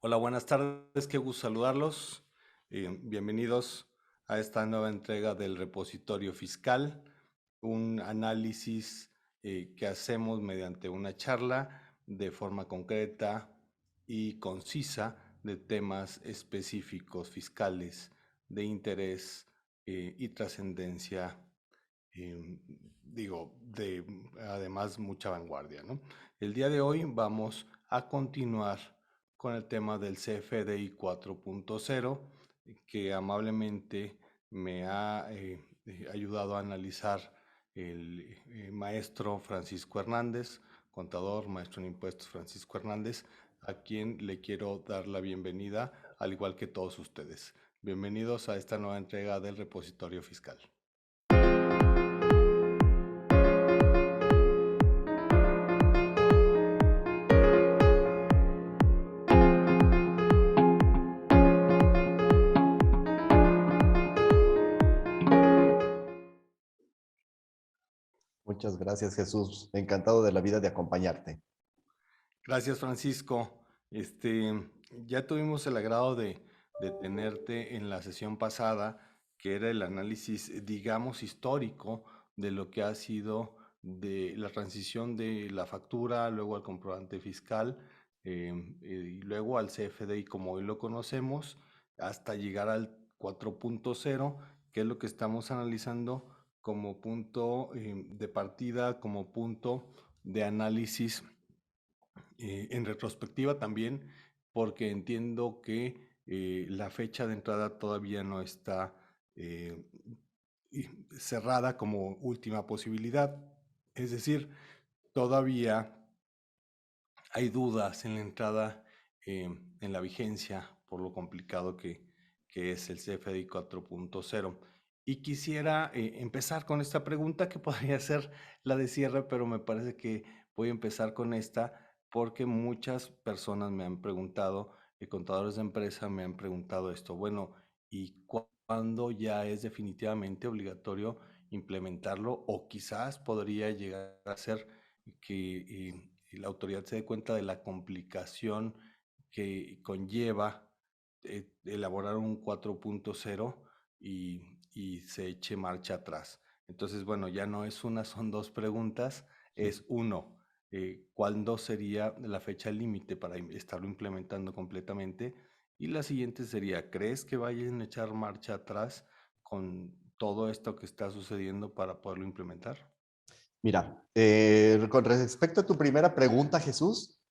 Hola, buenas tardes, qué gusto saludarlos. Bienvenidos a esta nueva entrega del repositorio fiscal, un análisis que hacemos mediante una charla de forma concreta y concisa de temas específicos fiscales de interés y trascendencia, de además mucha vanguardia, ¿no? El día de hoy vamos a continuar con el tema del CFDI 4.0, que amablemente me ha ayudado a analizar el maestro Francisco Hernández, contador, maestro en impuestos Francisco Hernández, a quien le quiero dar la bienvenida, al igual que todos ustedes. Bienvenidos a esta nueva entrega del repositorio fiscal. Muchas gracias, Jesús. Encantado de la vida de acompañarte. Gracias, Francisco. Ya tuvimos el agrado de tenerte en la sesión pasada, que era el análisis, digamos, histórico de lo que ha sido de la transición de la factura, luego al comprobante fiscal, y luego al CFDI como hoy lo conocemos, hasta llegar al 4.0, que es lo que estamos analizando como punto de partida, como punto de análisis en retrospectiva también, porque entiendo que la fecha de entrada todavía no está eh, cerrada como última posibilidad. Es decir, todavía hay dudas en la entrada, en la vigencia, por lo complicado que es el CFDI 4.0. Y quisiera empezar con esta pregunta que podría ser la de cierre, pero me parece que voy a empezar con esta porque muchas personas me han preguntado, contadores de empresa me han preguntado esto. Bueno, ¿y cuándo ya es definitivamente obligatorio implementarlo? O quizás podría llegar a ser que la autoridad se dé cuenta de la complicación que conlleva elaborar un 4.0 y se eche marcha atrás. Entonces, bueno, ya no es una, son dos preguntas. Es uno, ¿cuándo sería la fecha límite para estarlo implementando completamente? Y la siguiente sería, ¿crees que vayan a echar marcha atrás con todo esto que está sucediendo para poderlo implementar? Mira, con respecto a tu primera pregunta, Jesús,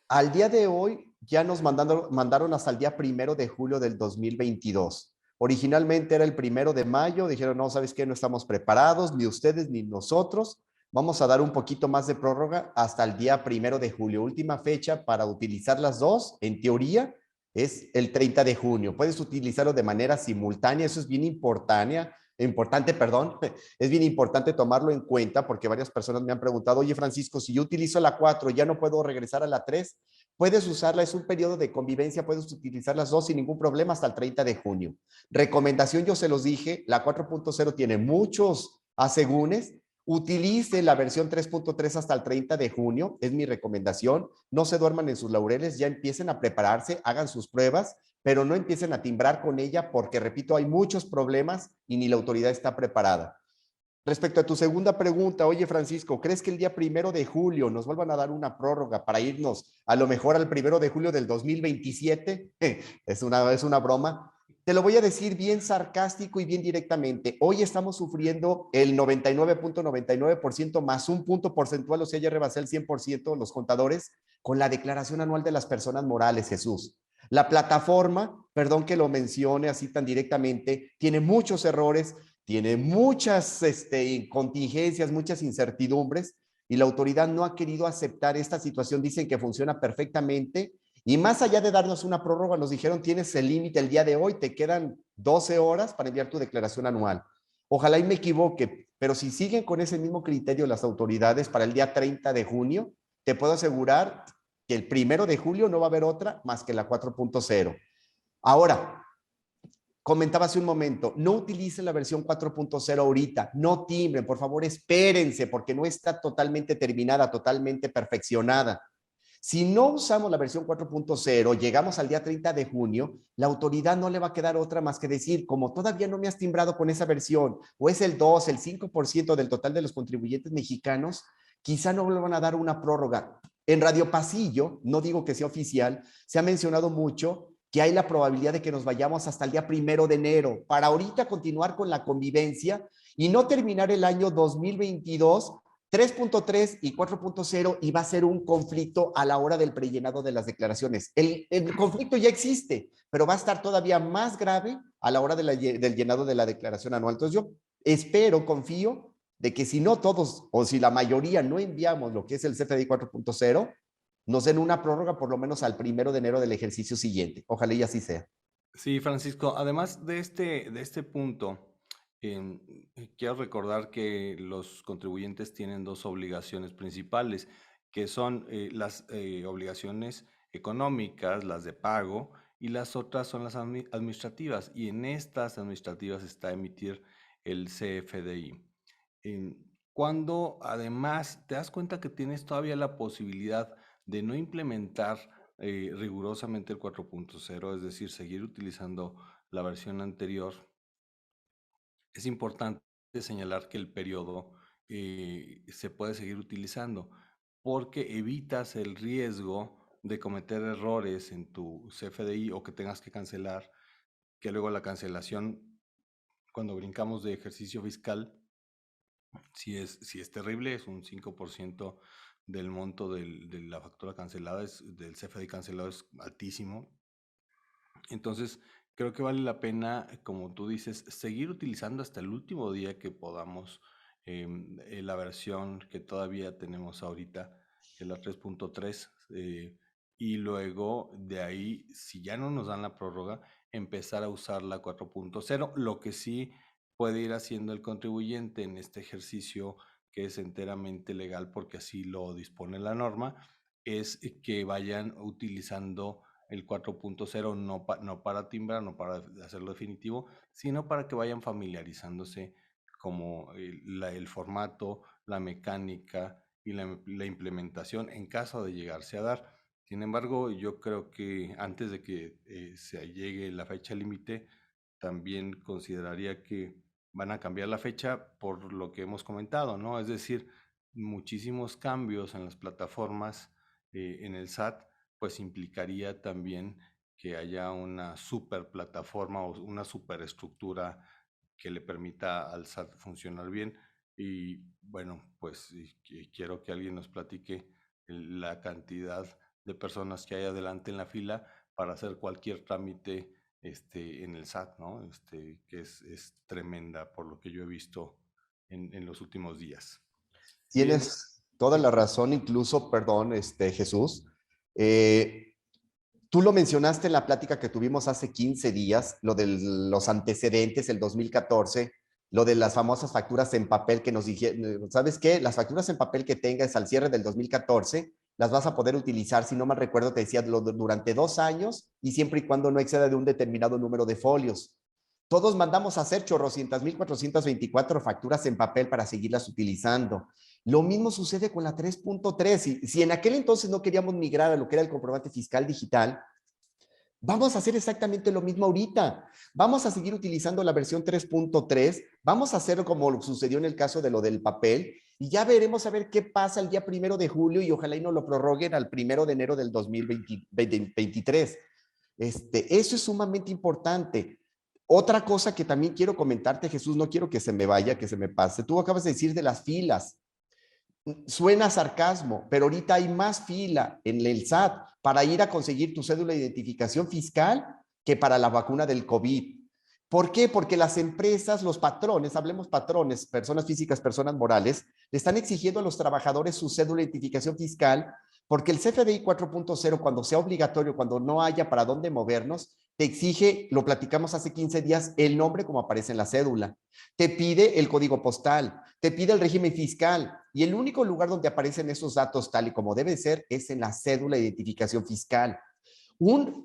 al día de hoy ya nos mandaron hasta el día 1 de julio del 2022. Originalmente era el 1 de mayo, dijeron, no, ¿sabes qué? No estamos preparados, ni ustedes ni nosotros. Vamos a dar un poquito más de prórroga hasta el día 1 de julio. Última fecha para utilizar las dos, en teoría, es el 30 de junio. Puedes utilizarlo de manera simultánea, eso es bien importante, perdón, es bien importante tomarlo en cuenta porque varias personas me han preguntado, oye Francisco, si yo utilizo la 4, ¿ya no puedo regresar a la 3? Puedes usarla, es un periodo de convivencia, puedes utilizar las dos sin ningún problema hasta el 30 de junio. Recomendación, yo se los dije, la 4.0 tiene muchos asegúnes, utilice la versión 3.3 hasta el 30 de junio, es mi recomendación. No se duerman en sus laureles, ya empiecen a prepararse, hagan sus pruebas, pero no empiecen a timbrar con ella porque, repito, hay muchos problemas y ni la autoridad está preparada. Respecto a tu segunda pregunta, oye Francisco, ¿crees que el día 1 de julio nos vuelvan a dar una prórroga para irnos a lo mejor al 1 de julio del 2027? Es una broma. Te lo voy a decir bien sarcástico y bien directamente. Hoy estamos sufriendo el 99.99% más un punto porcentual, o sea, ya rebasé el 100% los contadores con la declaración anual de las personas morales, Jesús. La plataforma, perdón que lo mencione así tan directamente, tiene muchos errores, tiene muchas contingencias, muchas incertidumbres y la autoridad no ha querido aceptar esta situación. Dicen que funciona perfectamente y más allá de darnos una prórroga, nos dijeron tienes el límite el día de hoy, te quedan 12 horas para enviar tu declaración anual. Ojalá y me equivoque, pero si siguen con ese mismo criterio las autoridades para el día 30 de junio, te puedo asegurar que el 1 de julio no va a haber otra más que la 4.0. Ahora, comentaba hace un momento, no utilicen la versión 4.0 ahorita, no timbren, por favor, espérense, porque no está totalmente terminada, totalmente perfeccionada. Si no usamos la versión 4.0, llegamos al día 30 de junio, la autoridad no le va a quedar otra más que decir, como todavía no me has timbrado con esa versión, o es el 2, el 5% del total de los contribuyentes mexicanos, quizá no le van a dar una prórroga. En Radio Pasillo, no digo que sea oficial, se ha mencionado mucho que hay la probabilidad de que nos vayamos hasta el día 1 de enero, para ahorita continuar con la convivencia y no terminar el año 2022 3.3 y 4.0 y va a ser un conflicto a la hora del prellenado de las declaraciones. El conflicto ya existe, pero va a estar todavía más grave a la hora del llenado de la declaración anual. Entonces yo espero, confío, de que si no todos o si la mayoría no enviamos lo que es el CFDI 4.0, nos den una prórroga por lo menos al 1 de enero del ejercicio siguiente. Ojalá y así sea. Sí, Francisco, además de este punto, em, quiero recordar que los contribuyentes tienen dos obligaciones principales, que son las obligaciones económicas, las de pago, y las otras son las administrativas, y en estas administrativas está emitir el CFDI. Cuando además te das cuenta que tienes todavía la posibilidad de no implementar rigurosamente el 4.0, es decir, seguir utilizando la versión anterior, es importante señalar que el periodo se puede seguir utilizando porque evitas el riesgo de cometer errores en tu CFDI o que tengas que cancelar, que luego la cancelación, cuando brincamos de ejercicio fiscal, si es terrible, es un 5% del monto de la factura cancelada, del CFDI cancelado es altísimo. Entonces, creo que vale la pena, como tú dices, seguir utilizando hasta el último día que podamos la versión que todavía tenemos ahorita, que es la 3.3, y luego de ahí, si ya no nos dan la prórroga, empezar a usar la 4.0, lo que sí puede ir haciendo el contribuyente en este ejercicio que es enteramente legal porque así lo dispone la norma, es que vayan utilizando el 4.0 no para timbrar, no para hacerlo definitivo, sino para que vayan familiarizándose como el formato, la mecánica y la implementación en caso de llegarse a dar. Sin embargo, yo creo que antes de que se llegue la fecha límite, también consideraría que van a cambiar la fecha por lo que hemos comentado, ¿no? Es decir, muchísimos cambios en las plataformas en el SAT pues implicaría también que haya una super plataforma o una superestructura que le permita al SAT funcionar bien. Y bueno, pues quiero que alguien nos platique la cantidad de personas que hay adelante en la fila para hacer cualquier trámite en el SAT, ¿no? Que es tremenda por lo que yo he visto en los últimos días. Bien, Tienes toda sí. la razón, incluso, perdón, Jesús. Eh, Tú lo mencionaste en la plática que tuvimos hace 15 días, lo de los antecedentes, el 2014, lo de las famosas facturas en papel que nos dijeron, ¿sabes qué? Las facturas en papel que tengas al cierre del 2014 las vas a poder utilizar, si no mal recuerdo, te decía, durante 2 años y siempre y cuando no exceda de un determinado número de folios. Todos mandamos a hacer chorrocientas mil 424 facturas en papel para seguirlas utilizando. Lo mismo sucede con la 3.3. Si en aquel entonces no queríamos migrar a lo que era el comprobante fiscal digital, vamos a hacer exactamente lo mismo ahorita. Vamos a seguir utilizando la versión 3.3. Vamos a hacer como lo sucedió en el caso de lo del papel y ya veremos a ver qué pasa el día 1 de julio y ojalá y no lo prorroguen al 1 de enero del 2023. Eso es sumamente importante. Otra cosa que también quiero comentarte, Jesús, no quiero que se me vaya, que se me pase. Tú acabas de decir de las filas. Suena sarcasmo, pero ahorita hay más fila en el SAT para ir a conseguir tu cédula de identificación fiscal que para la vacuna del COVID. ¿Por qué? Porque las empresas, los patrones, hablemos patrones, personas físicas, personas morales, le están exigiendo a los trabajadores su cédula de identificación fiscal porque el CFDI 4.0, cuando sea obligatorio, cuando no haya para dónde movernos, te exige, lo platicamos hace 15 días, el nombre como aparece en la cédula. Te pide el código postal, te pide el régimen fiscal y el único lugar donde aparecen esos datos tal y como debe ser es en la cédula de identificación fiscal.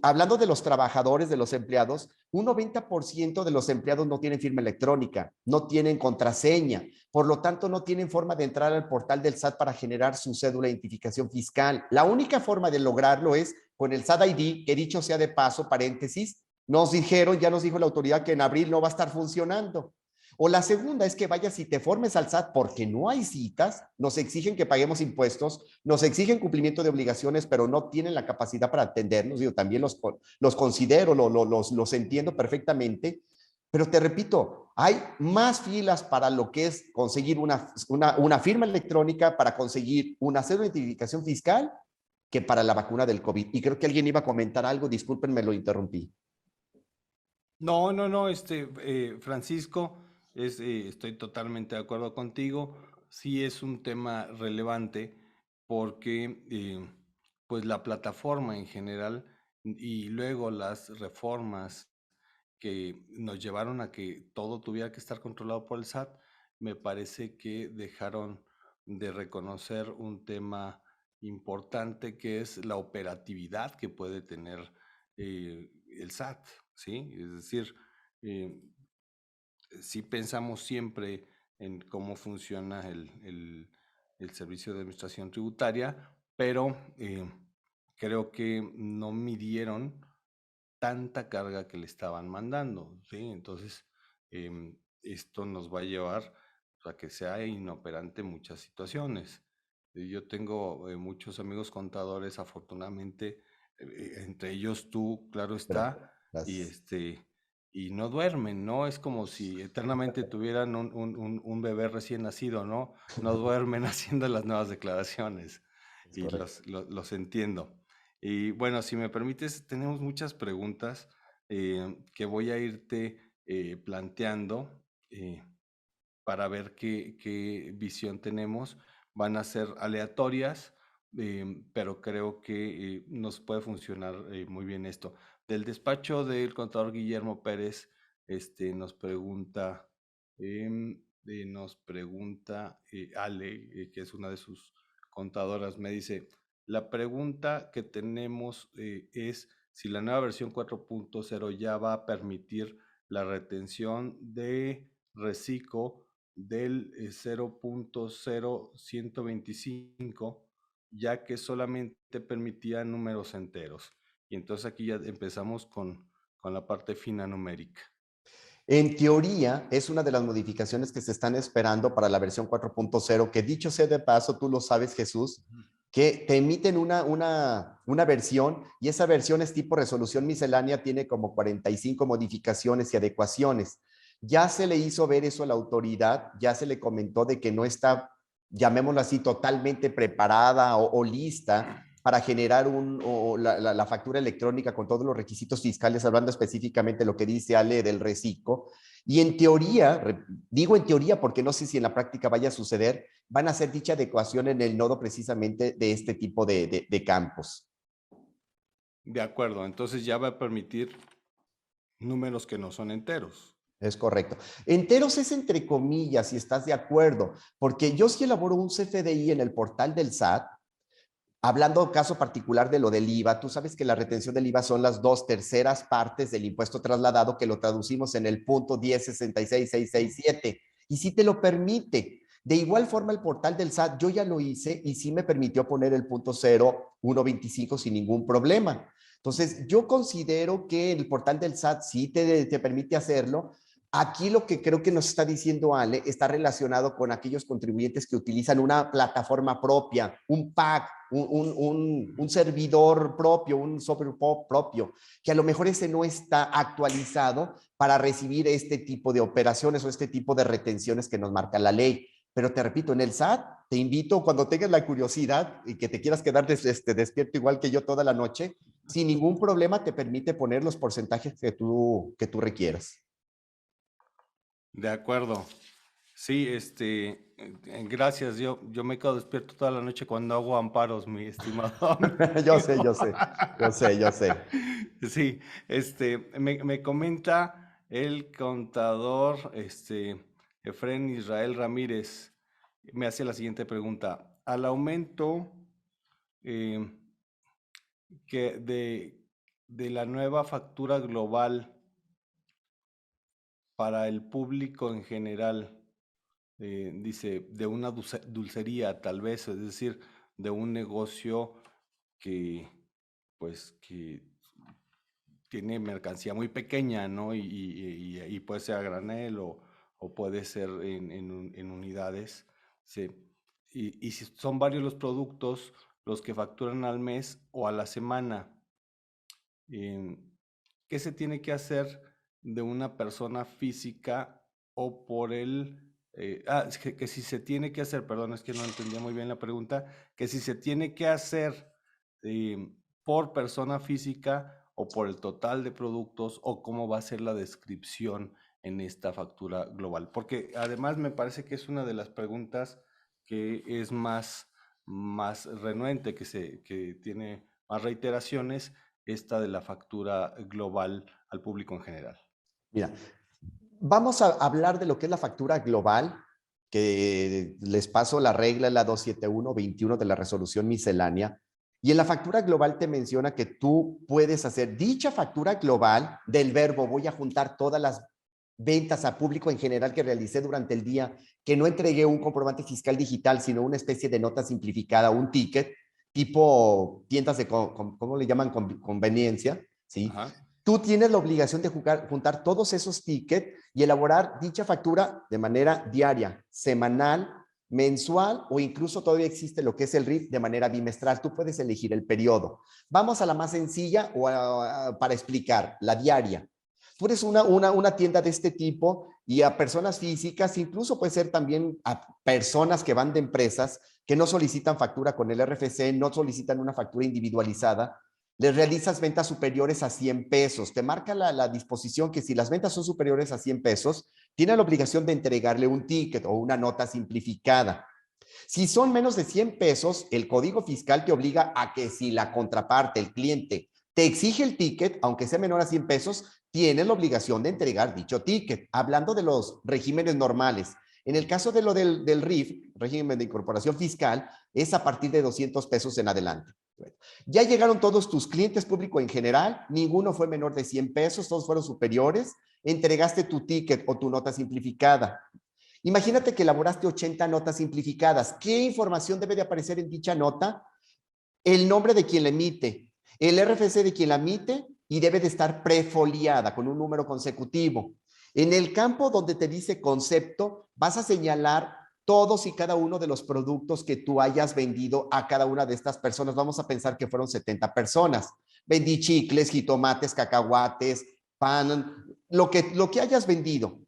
Hablando de los trabajadores, de los empleados, un 90% de los empleados no tienen firma electrónica, no tienen contraseña, por lo tanto no tienen forma de entrar al portal del SAT para generar su cédula de identificación fiscal. La única forma de lograrlo es con el SAT ID, que dicho sea de paso, paréntesis, ya nos dijo la autoridad que en abril no va a estar funcionando. O la segunda es que vayas y te formes al SAT porque no hay citas, nos exigen que paguemos impuestos, nos exigen cumplimiento de obligaciones, pero no tienen la capacidad para atendernos. Yo también los considero, los entiendo perfectamente, pero te repito, hay más filas para lo que es conseguir una firma electrónica, para conseguir una cédula de identificación fiscal, que para la vacuna del COVID. Y creo que alguien iba a comentar algo, discúlpenme, lo interrumpí. No, no, no, Francisco, estoy totalmente de acuerdo contigo. Sí es un tema relevante porque, pues la plataforma en general y luego las reformas que nos llevaron a que todo tuviera que estar controlado por el SAT, me parece que dejaron de reconocer un tema importante que es la operatividad que puede tener el SAT, ¿sí? Es decir, eh, sí pensamos siempre en cómo funciona el servicio de administración tributaria, pero creo que no midieron tanta carga que le estaban mandando, ¿sí? Entonces, esto nos va a llevar a que sea inoperante en muchas situaciones. Yo tengo muchos amigos contadores, afortunadamente, entre ellos tú, claro está, y Gracias. y no duermen, ¿no? Es como si eternamente tuvieran un bebé recién nacido, ¿no? No duermen haciendo las nuevas declaraciones Es y correcto. los entiendo. Y bueno, si me permites, tenemos muchas preguntas que voy a irte planteando para ver qué visión tenemos. Van a ser aleatorias, pero creo que nos puede funcionar muy bien esto. Del despacho del contador Guillermo Pérez, nos pregunta Ale, que es una de sus contadoras, me dice, la pregunta que tenemos es si la nueva versión 4.0 ya va a permitir la retención de reciclo del 0.0125, ya que solamente permitía números enteros. Y entonces aquí ya empezamos con la parte fina numérica. En teoría, es una de las modificaciones que se están esperando para la versión 4.0, que dicho sea de paso, tú lo sabes, Jesús, que te emiten una versión y esa versión es tipo resolución miscelánea, tiene como 45 modificaciones y adecuaciones. Ya se le hizo ver eso a la autoridad, ya se le comentó de que no está, llamémoslo así, totalmente preparada o lista para generar la factura electrónica con todos los requisitos fiscales, hablando específicamente de lo que dice Ale del reciclo. Y en teoría, digo en teoría porque no sé si en la práctica vaya a suceder, van a hacer dicha adecuación en el nodo precisamente de este tipo de campos. De acuerdo, entonces ya va a permitir números que no son enteros. Es correcto. Enteros es entre comillas, si estás de acuerdo, porque yo sí elaboro un CFDI en el portal del SAT. Hablando caso particular de lo del IVA, tú sabes que la retención del IVA son las 2/3 del impuesto trasladado que lo traducimos en el punto 10666667 y sí te lo permite. De igual forma el portal del SAT, yo ya lo hice y sí me permitió poner el punto 0125 sin ningún problema. Entonces yo considero que el portal del SAT sí te permite hacerlo. Aquí lo que creo que nos está diciendo Ale está relacionado con aquellos contribuyentes que utilizan una plataforma propia, un pack, un servidor propio, un software propio, que a lo mejor ese no está actualizado para recibir este tipo de operaciones o este tipo de retenciones que nos marca la ley. Pero te repito, en el SAT, te invito cuando tengas la curiosidad y que te quieras quedar despierto igual que yo toda la noche, sin ningún problema te permite poner los porcentajes que tú requieras. De acuerdo. Sí, gracias. Yo me quedo despierto toda la noche cuando hago amparos, mi estimado Yo sé, amigo. yo sé, yo sé, yo sé. Sí, me comenta el contador, Efren Israel Ramírez, me hace la siguiente pregunta. Al aumento eh, que de de la nueva factura global para el público en general, dice, de una dulcería tal vez, es decir, de un negocio que, pues, que tiene mercancía muy pequeña, ¿no? Y puede ser a granel o puede ser en unidades. Sí. Y si son varios los productos los que facturan al mes o a la semana, em, ¿qué se tiene que hacer de una persona física o por el... es que si se tiene que hacer, perdón, es que no entendía muy bien la pregunta, que si se tiene que hacer por persona física o por el total de productos o cómo va a ser la descripción en esta factura global. Porque además me parece que es una de las preguntas que es más renuente, que tiene más reiteraciones, esta de la factura global al público en general. Mira, vamos a hablar de lo que es la factura global, que les paso la regla, la 271-21 de la resolución miscelánea. Y en la factura global te menciona que tú puedes hacer dicha factura global del verbo voy a juntar todas las ventas a público en general que realicé durante el día, que no entregué un comprobante fiscal digital, sino una especie de nota simplificada, un ticket, tipo tiendas de, ¿cómo le llaman? Conveniencia, ¿sí? Ajá. Tú tienes la obligación de juntar todos esos tickets y elaborar dicha factura de manera diaria, semanal, mensual o incluso todavía existe lo que es el RIF de manera bimestral. Tú puedes elegir el periodo. Vamos a la más sencilla para explicar, la diaria. Tú eres una tienda de este tipo y a personas físicas, incluso puede ser también a personas que van de empresas que no solicitan factura con el RFC, no solicitan una factura individualizada, les realizas ventas superiores a 100 pesos. Te marca la disposición que si las ventas son superiores a 100 pesos, tiene la obligación de entregarle un ticket o una nota simplificada. Si son menos de 100 pesos, el código fiscal te obliga a que si la contraparte, el cliente, te exige el ticket, aunque sea menor a 100 pesos, tienes la obligación de entregar dicho ticket. Hablando de los regímenes normales, en el caso de lo del RIF, régimen de incorporación fiscal, es a partir de 200 pesos en adelante. Ya llegaron todos tus clientes público en general, ninguno fue menor de 100 pesos, todos fueron superiores, entregaste tu ticket o tu nota simplificada. Imagínate que elaboraste 80 notas simplificadas. ¿Qué información debe de aparecer en dicha nota? El nombre de quien la emite, el RFC de quien la emite y debe de estar prefoliada con un número consecutivo. En el campo donde te dice concepto, vas a señalar todos y cada uno de los productos que tú hayas vendido a cada una de estas personas. Vamos a pensar que fueron 70 personas. Vendí chicles, jitomates, cacahuates, pan, lo que hayas vendido,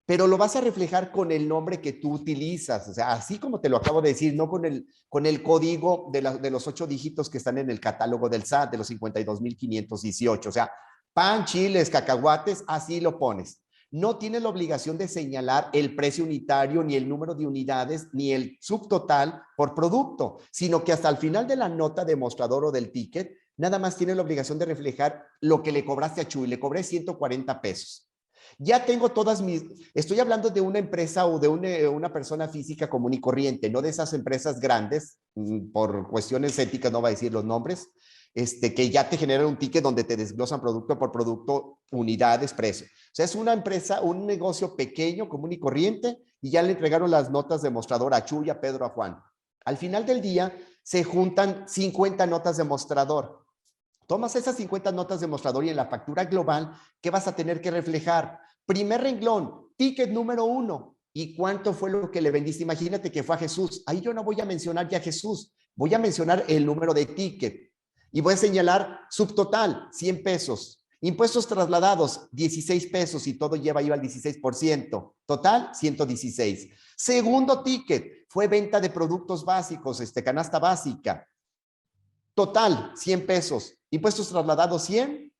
pero lo vas a reflejar con el nombre que tú utilizas, o sea, así como te lo acabo de decir, no con el código de los 8 dígitos que están en el catálogo del SAT, de los 52,518, o sea, pan, chiles, cacahuates, así lo pones. No tienes la obligación de señalar el precio unitario, ni el número de unidades, ni el subtotal por producto, sino que hasta el final de la nota de mostrador o del ticket, nada más tienes la obligación de reflejar lo que le cobraste a Chuy. Le cobré 140 pesos. Ya tengo todas mis, estoy hablando de una empresa o de una persona física común y corriente, no de esas empresas grandes, por cuestiones éticas no va a decir los nombres, que ya te generan un ticket donde te desglosan producto por producto, unidades, precio. O sea, es una empresa, un negocio pequeño, común y corriente, y ya le entregaron las notas de mostrador a Chuy, a Pedro, a Juan. Al final del día, se juntan 50 notas de mostrador. Tomas esas 50 notas de mostrador y en la factura global, ¿qué vas a tener que reflejar? Primer renglón, ticket número 1. ¿Y cuánto fue lo que le vendiste? Imagínate que fue a Jesús. Ahí yo no voy a mencionar ya a Jesús. Voy a mencionar el número de ticket. Y voy a señalar subtotal, 100 pesos. Impuestos trasladados, 16 pesos y todo lleva IVA al 16%. Total, 116. Segundo ticket, fue venta de productos básicos, canasta básica. Total, 100 pesos. Impuestos trasladados, 100,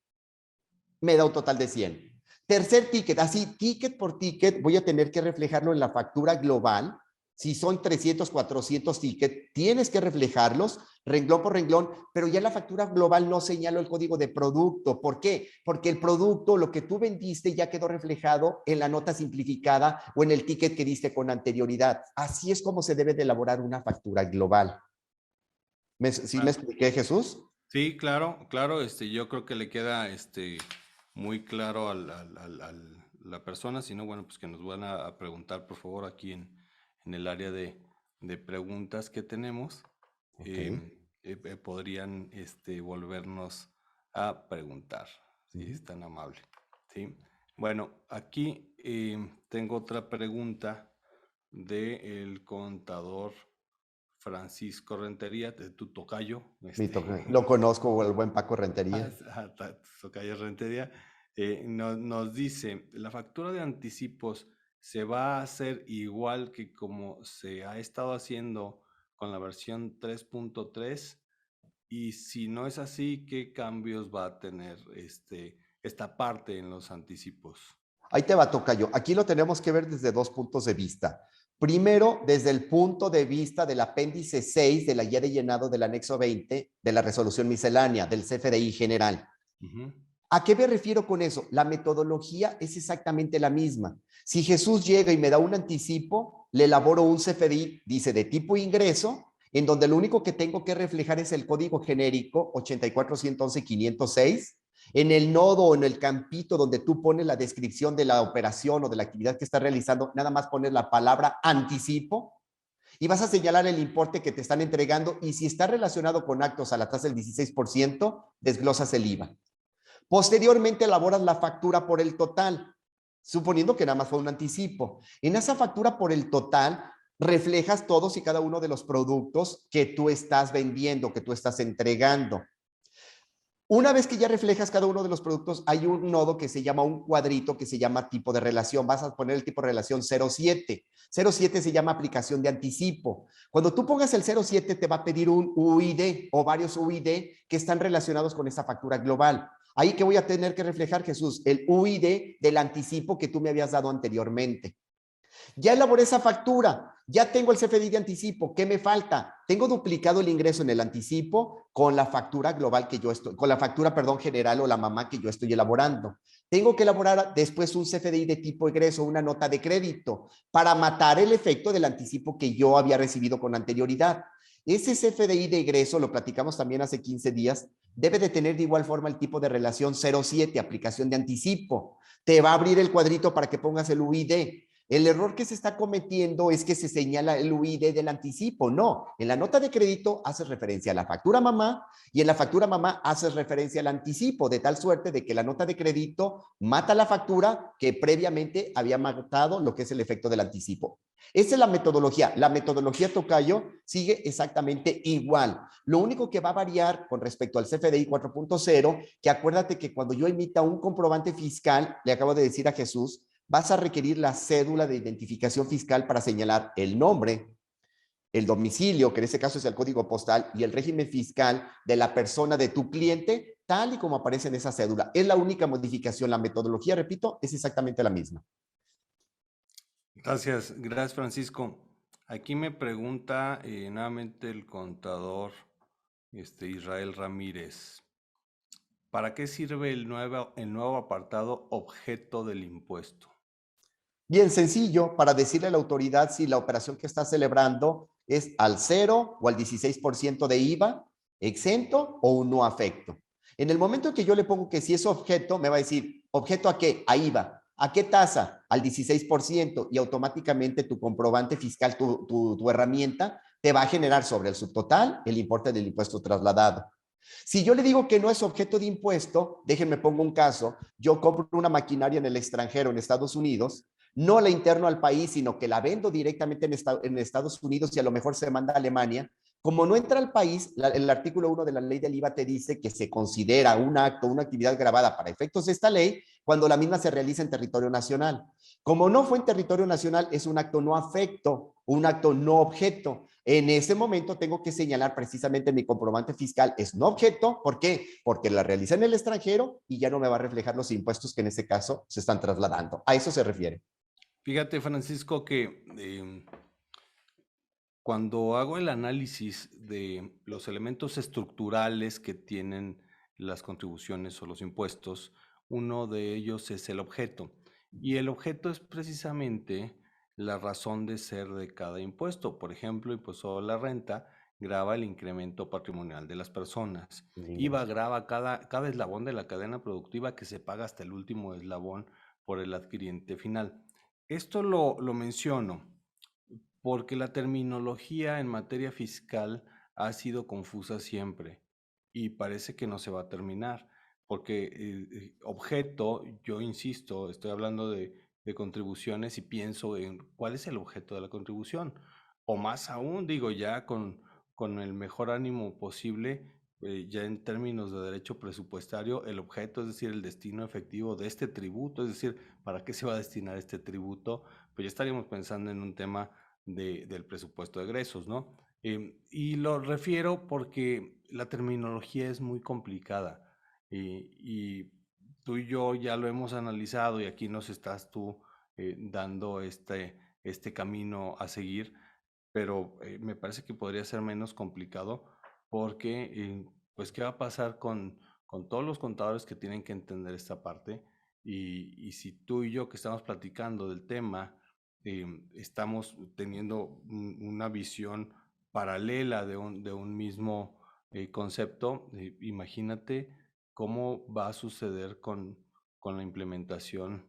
me da un total de 100. Tercer ticket, así, ticket por ticket, voy a tener que reflejarlo en la factura global. Si son 300, 400 tickets, tienes que reflejarlos renglón por renglón, pero ya en la factura global no señalo el código de producto. ¿Por qué? Porque el producto, lo que tú vendiste, ya quedó reflejado en la nota simplificada o en el ticket que diste con anterioridad. Así es como se debe de elaborar una factura global. ¿Sí me expliqué, Jesús? Sí, claro, claro, yo creo que le queda, muy claro la persona, si no, bueno, pues que nos van a preguntar, por favor, aquí en el área de preguntas que tenemos, Ok. em, podrían, volvernos a preguntar, si Ujú. es tan amable, ¿sí? Bueno, aquí tengo otra pregunta del contador Francisco Rentería, de tu tocayo, Lo conozco, el buen Paco Rentería. tocayo Rentería, nos dice, ¿la factura de anticipos se va a hacer igual que como se ha estado haciendo con la versión 3.3? Y si no es así, ¿qué cambios va a tener esta parte en los anticipos? Ahí te va, tocayo. Aquí lo tenemos que ver desde dos puntos de vista. Primero, desde el punto de vista del apéndice 6 de la guía de llenado del anexo 20 de la resolución miscelánea del CFDI general. Ujú. ¿A qué me refiero con eso? La metodología es exactamente la misma. Si Jesús llega y me da un anticipo, le elaboro un CFDI, dice de tipo ingreso, en donde lo único que tengo que reflejar es el código genérico 8411506. En el nodo o en el campito donde tú pones la descripción de la operación o de la actividad que estás realizando, nada más pones la palabra anticipo y vas a señalar el importe que te están entregando y si está relacionado con actos a la tasa del 16%, desglosas el IVA. Posteriormente elaboras la factura por el total, suponiendo que nada más fue un anticipo. En esa factura por el total reflejas todos y cada uno de los productos que tú estás vendiendo, que tú estás entregando. Una vez que ya reflejas cada uno de los productos, hay un nodo que se llama un cuadrito que se llama tipo de relación. Vas a poner el tipo de relación 07. 07 se llama aplicación de anticipo. Cuando tú pongas el 07 te va a pedir un UID o varios UID que están relacionados con esa factura global. Ahí que voy a tener que reflejar, Jesús, el UID del anticipo que tú me habías dado anteriormente. Ya elaboré esa factura, ya tengo el CFDI de anticipo, ¿qué me falta? Tengo duplicado el ingreso en el anticipo con la factura global que yo estoy, con la factura, perdón, general o la mamá que yo estoy elaborando. Tengo que elaborar después un CFDI de tipo egreso, una nota de crédito, para matar el efecto del anticipo que yo había recibido con anterioridad. Ese CFDI de egreso, lo platicamos también hace 15 días, debe de tener de igual forma el tipo de relación 07, aplicación de anticipo. Te va a abrir el cuadrito para que pongas el UID. El error que se está cometiendo es que se señala el UID del anticipo. No, en la nota de crédito haces referencia a la factura mamá y en la factura mamá haces referencia al anticipo, de tal suerte de que la nota de crédito mata la factura que previamente había matado lo que es el efecto del anticipo. Esa es la metodología. La metodología Tocayo sigue exactamente igual. Lo único que va a variar con respecto al CFDI 4.0, que acuérdate que cuando yo emita un comprobante fiscal, le acabo de decir a Jesús, vas a requerir la cédula de identificación fiscal para señalar el nombre, el domicilio, que en este caso es el código postal, y el régimen fiscal de la persona de tu cliente, tal y como aparece en esa cédula. Es la única modificación. La metodología, repito, es exactamente la misma. Gracias Francisco. Aquí me pregunta nuevamente el contador Israel Ramírez. ¿Para qué sirve el nuevo apartado objeto del impuesto? Bien sencillo, para decirle a la autoridad si la operación que está celebrando es al 0 o al 16% de IVA, exento o un no afecto. En el momento en que yo le pongo que si es objeto, me va a decir, ¿objeto a qué? A IVA. ¿A qué tasa? Al 16% y automáticamente tu comprobante fiscal, tu herramienta, te va a generar sobre el subtotal el importe del impuesto trasladado. Si yo le digo que no es objeto de impuesto, déjenme pongo un caso, yo compro una maquinaria en el extranjero, en Estados Unidos, no la interno al país, sino que la vendo directamente en Estados Unidos y a lo mejor se manda a Alemania. Como no entra al país, el artículo 1 de la ley del IVA te dice que se considera un acto, una actividad grabada para efectos de esta ley cuando la misma se realiza en territorio nacional. Como no fue en territorio nacional, es un acto no afecto, un acto no objeto. En ese momento tengo que señalar precisamente mi comprobante fiscal es no objeto. ¿Por qué? Porque la realicé en el extranjero y ya no me va a reflejar los impuestos que en ese caso se están trasladando. A eso se refiere. Fíjate, Francisco, que cuando hago el análisis de los elementos estructurales que tienen las contribuciones o los impuestos, uno de ellos es el objeto. Y el objeto es precisamente la razón de ser de cada impuesto. Por ejemplo, impuesto a la renta grava el incremento patrimonial de las personas. El IVA ingreso. grava cada eslabón de la cadena productiva que se paga hasta el último eslabón por el adquiriente final. Esto lo menciono porque la terminología en materia fiscal ha sido confusa siempre y parece que no se va a terminar, porque objeto, yo insisto, estoy hablando de contribuciones y pienso en cuál es el objeto de la contribución, o más aún, digo, ya con el mejor ánimo posible, ya en términos de derecho presupuestario, el objeto, es decir, el destino efectivo de este tributo, es decir, ¿para qué se va a destinar este tributo? Pues ya estaríamos pensando en un tema del presupuesto de egresos, ¿no? Y lo refiero porque la terminología es muy complicada y tú y yo ya lo hemos analizado y aquí nos estás tú dando este camino a seguir, pero me parece que podría ser menos complicado porque, pues, ¿qué va a pasar con todos los contadores que tienen que entender esta parte? Y si tú y yo que estamos platicando del tema, estamos teniendo una visión paralela de un mismo concepto, imagínate cómo va a suceder con la implementación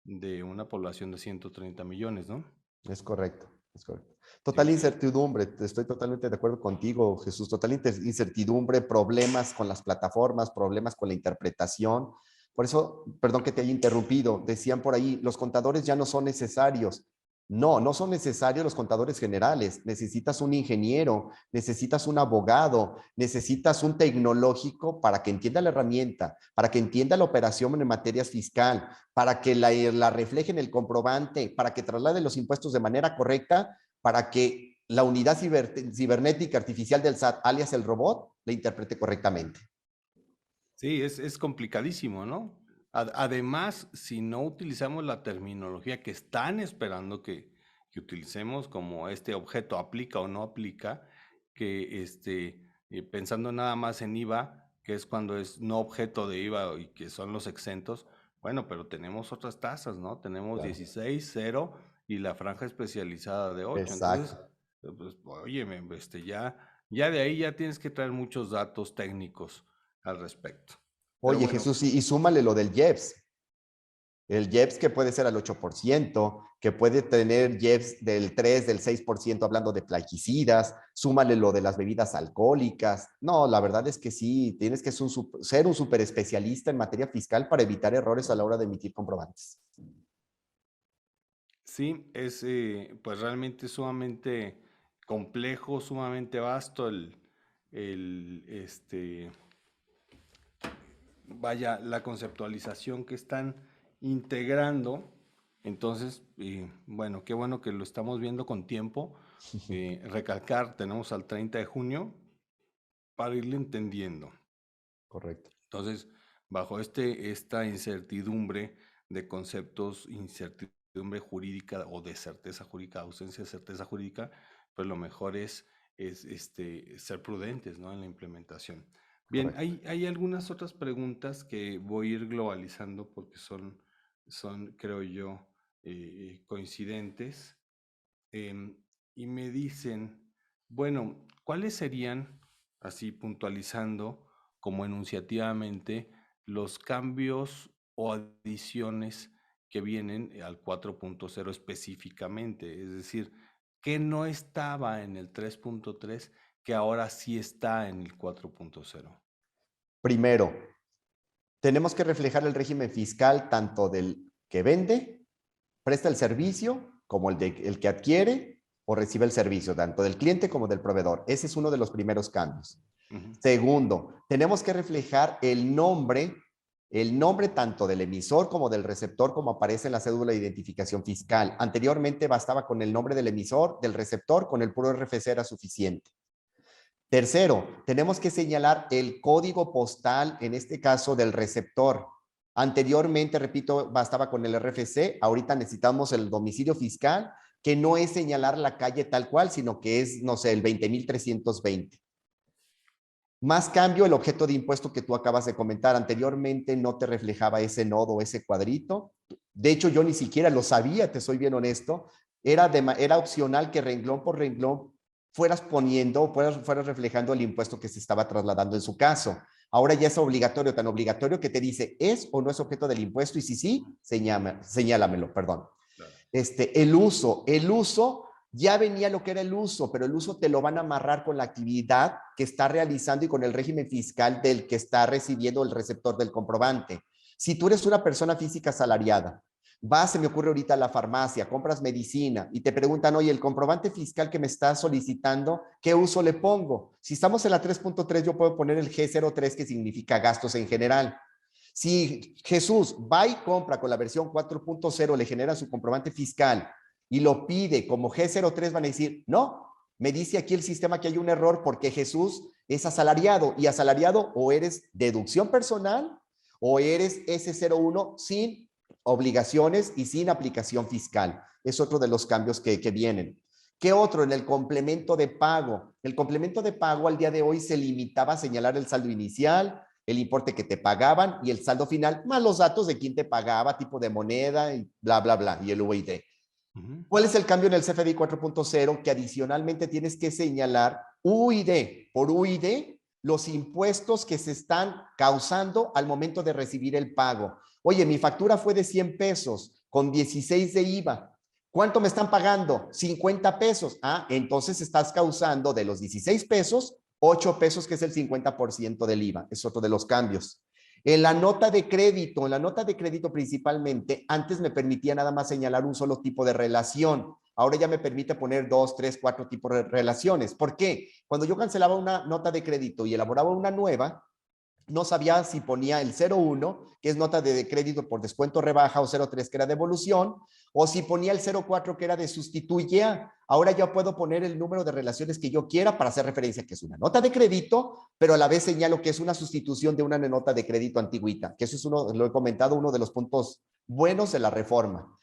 de una población de 130 millones, ¿no? Es correcto, es correcto. Sí. Total incertidumbre, estoy totalmente de acuerdo contigo, Jesús. Total incertidumbre, problemas con las plataformas, problemas con la interpretación. Por eso, perdón que te haya interrumpido, decían por ahí, los contadores ya no son necesarios. No, no son necesarios los contadores generales. Necesitas un ingeniero, necesitas un abogado, necesitas un tecnológico para que entienda la herramienta, para que entienda la operación en materias fiscal, para que la refleje en el comprobante, para que traslade los impuestos de manera correcta, para que la unidad cibernética artificial del SAT, alias el robot, la interprete correctamente. Sí, es complicadísimo, ¿no? Además, si no utilizamos la terminología que están esperando que utilicemos, como este objeto aplica o no aplica, que pensando nada más en IVA, que es cuando es no objeto de IVA y que son los exentos, bueno, pero tenemos otras tasas, ¿no? Tenemos Claro. 16, 0 y la franja especializada de 8. Entonces, Exacto. pues, oye, ya de ahí ya tienes que traer muchos datos técnicos al respecto. Pero Oye, bueno, Jesús, y súmale lo del IEPS. El IEPS que puede ser al 8%, que puede tener IEPS del 3, del 6% hablando de plaguicidas, súmale lo de las bebidas alcohólicas. No, la verdad es que sí, tienes que ser un super especialista en materia fiscal para evitar errores a la hora de emitir comprobantes. sí, es pues realmente sumamente complejo, sumamente vasto el vaya, la conceptualización que están integrando. Entonces, bueno, qué bueno que lo estamos viendo con tiempo. Recalcar, tenemos al 30 de junio para irle entendiendo. Correcto. Entonces, bajo esta incertidumbre de conceptos, incertidumbre jurídica o de certeza jurídica, ausencia de certeza jurídica, pues lo mejor es ser prudentes, ¿no? En la implementación. Bien, Correcto. hay algunas otras preguntas que voy a ir globalizando porque creo yo, coincidentes. em, y me dicen, bueno, ¿cuáles serían, así puntualizando como enunciativamente, los cambios o adiciones que vienen al 4.0 específicamente? Es decir, ¿qué no estaba en el 3.3 que ahora sí está en el 4.0? Primero, tenemos que reflejar el régimen fiscal tanto del que vende, presta el servicio, como el que adquiere o recibe el servicio, tanto del cliente como del proveedor. Ese es uno de los primeros cambios. Ujú. Segundo, tenemos que reflejar el nombre tanto del emisor como del receptor como aparece en la cédula de identificación fiscal. Anteriormente bastaba con el nombre del emisor, del receptor, con el puro RFC era suficiente. Tercero, tenemos que señalar el código postal, en este caso del receptor. Anteriormente, repito, bastaba con el RFC, ahorita necesitamos el domicilio fiscal, que no es señalar la calle tal cual, sino que es, no sé, el 20.320. Más cambio, el objeto de impuesto que tú acabas de comentar. Anteriormente no te reflejaba ese nodo, ese cuadrito. De hecho, yo ni siquiera lo sabía, te soy bien honesto. Era opcional que renglón por renglón fueras poniendo, fueras reflejando el impuesto que se estaba trasladando en su caso. Ahora ya es obligatorio, tan obligatorio que te dice, ¿es o no es objeto del impuesto? Y si sí, señálamelo, perdón. Claro. El uso, ya venía lo que era el uso, pero el uso te lo van a amarrar con la actividad que está realizando y con el régimen fiscal del que está recibiendo el receptor del comprobante. Si tú eres una persona física asalariada, vas, se me ocurre ahorita a la farmacia, compras medicina y te preguntan, oye, el comprobante fiscal que me estás solicitando, ¿qué uso le pongo? Si estamos en la 3.3, yo puedo poner el G03, que significa gastos en general. Si Jesús va y compra con la versión 4.0, le genera su comprobante fiscal y lo pide como G03, van a decir, no, me dice aquí el sistema que hay un error porque Jesús es asalariado, y asalariado o eres deducción personal o eres S01 sin obligaciones y sin aplicación fiscal. Es otro de los cambios que vienen. ¿Qué otro? En el complemento de pago. El complemento de pago al día de hoy se limitaba a señalar el saldo inicial, el importe que te pagaban y el saldo final, más los datos de quién te pagaba, tipo de moneda y bla, bla, bla, y el UID. ¿Cuál es el cambio en el CFDI 4.0? Que adicionalmente tienes que señalar UID por UID los impuestos que se están causando al momento de recibir el pago. Oye, mi factura fue de 100 pesos con 16 de IVA. ¿Cuánto me están pagando? 50 pesos. Ah, entonces estás causando de los 16 pesos, 8 pesos, que es el 50% del IVA. Es otro de los cambios. En la nota de crédito principalmente, antes me permitía nada más señalar un solo tipo de relación. Ahora ya me permite poner 2, 3, 4 tipos de relaciones. ¿Por qué? Cuando yo cancelaba una nota de crédito y elaboraba una nueva, no sabía si ponía el 01, que es nota de crédito por descuento rebaja, o 03, que era devolución, o si ponía el 04, que era de sustituye a. Ahora ya puedo poner el número de relaciones que yo quiera para hacer referencia que es una nota de crédito, pero a la vez señalo que es una sustitución de una nota de crédito antigüita, que eso es uno, lo he comentado, uno de los puntos buenos de la reforma.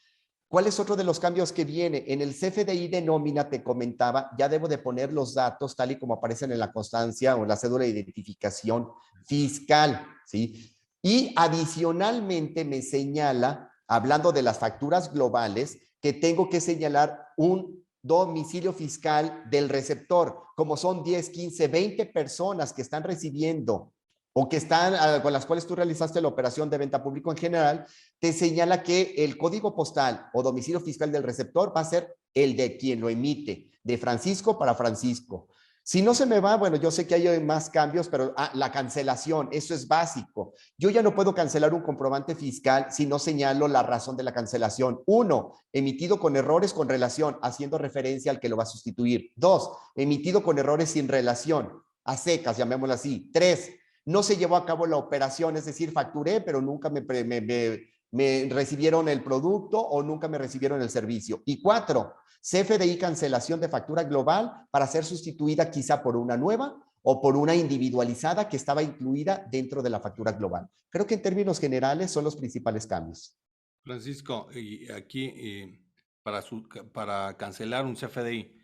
¿Cuál es otro de los cambios que viene? En el CFDI de nómina, te comentaba, ya debo de poner los datos tal y como aparecen en la constancia o en la cédula de identificación fiscal, ¿sí? Y adicionalmente me señala, hablando de las facturas globales, que tengo que señalar un domicilio fiscal del receptor, como son 10, 15, 20 personas que están recibiendo o que están con las cuales tú realizaste la operación de venta público en general, te señala que el código postal o domicilio fiscal del receptor va a ser el de quien lo emite, de Francisco para Francisco. Si no se me va, bueno, yo sé que hay más cambios, pero la cancelación, eso es básico. Yo ya no puedo cancelar un comprobante fiscal si no señalo la razón de la cancelación. 1, emitido con errores con relación, haciendo referencia al que lo va a sustituir. 2, emitido con errores sin relación, a secas, llamémoslo así. 3, no se llevó a cabo la operación, es decir, facturé, pero nunca me recibieron el producto o nunca me recibieron el servicio. Y 4, CFDI cancelación de factura global para ser sustituida quizá por una nueva o por una individualizada que estaba incluida dentro de la factura global. Creo que en términos generales son los principales cambios. Francisco, y aquí para cancelar un CFDI,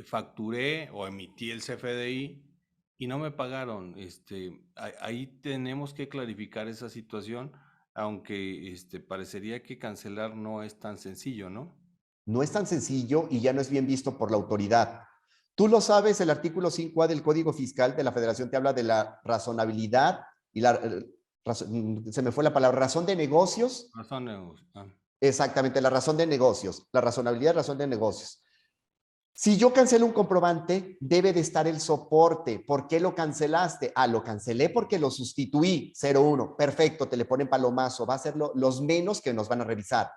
facturé o emití el CFDI y no me pagaron. Ahí tenemos que clarificar esa situación, aunque parecería que cancelar no es tan sencillo, ¿no? No es tan sencillo y ya no es bien visto por la autoridad. Tú lo sabes, el artículo 5A del Código Fiscal de la Federación te habla de la razonabilidad y se me fue la palabra, razón de negocios. Razón. Exactamente, la razón de negocios, la razonabilidad, razón de negocios. Si yo cancelo un comprobante, debe de estar el soporte. ¿Por qué lo cancelaste? Ah, lo cancelé porque lo sustituí, 01. Perfecto, te le ponen palomazo. Va a ser los menos que nos van a revisar.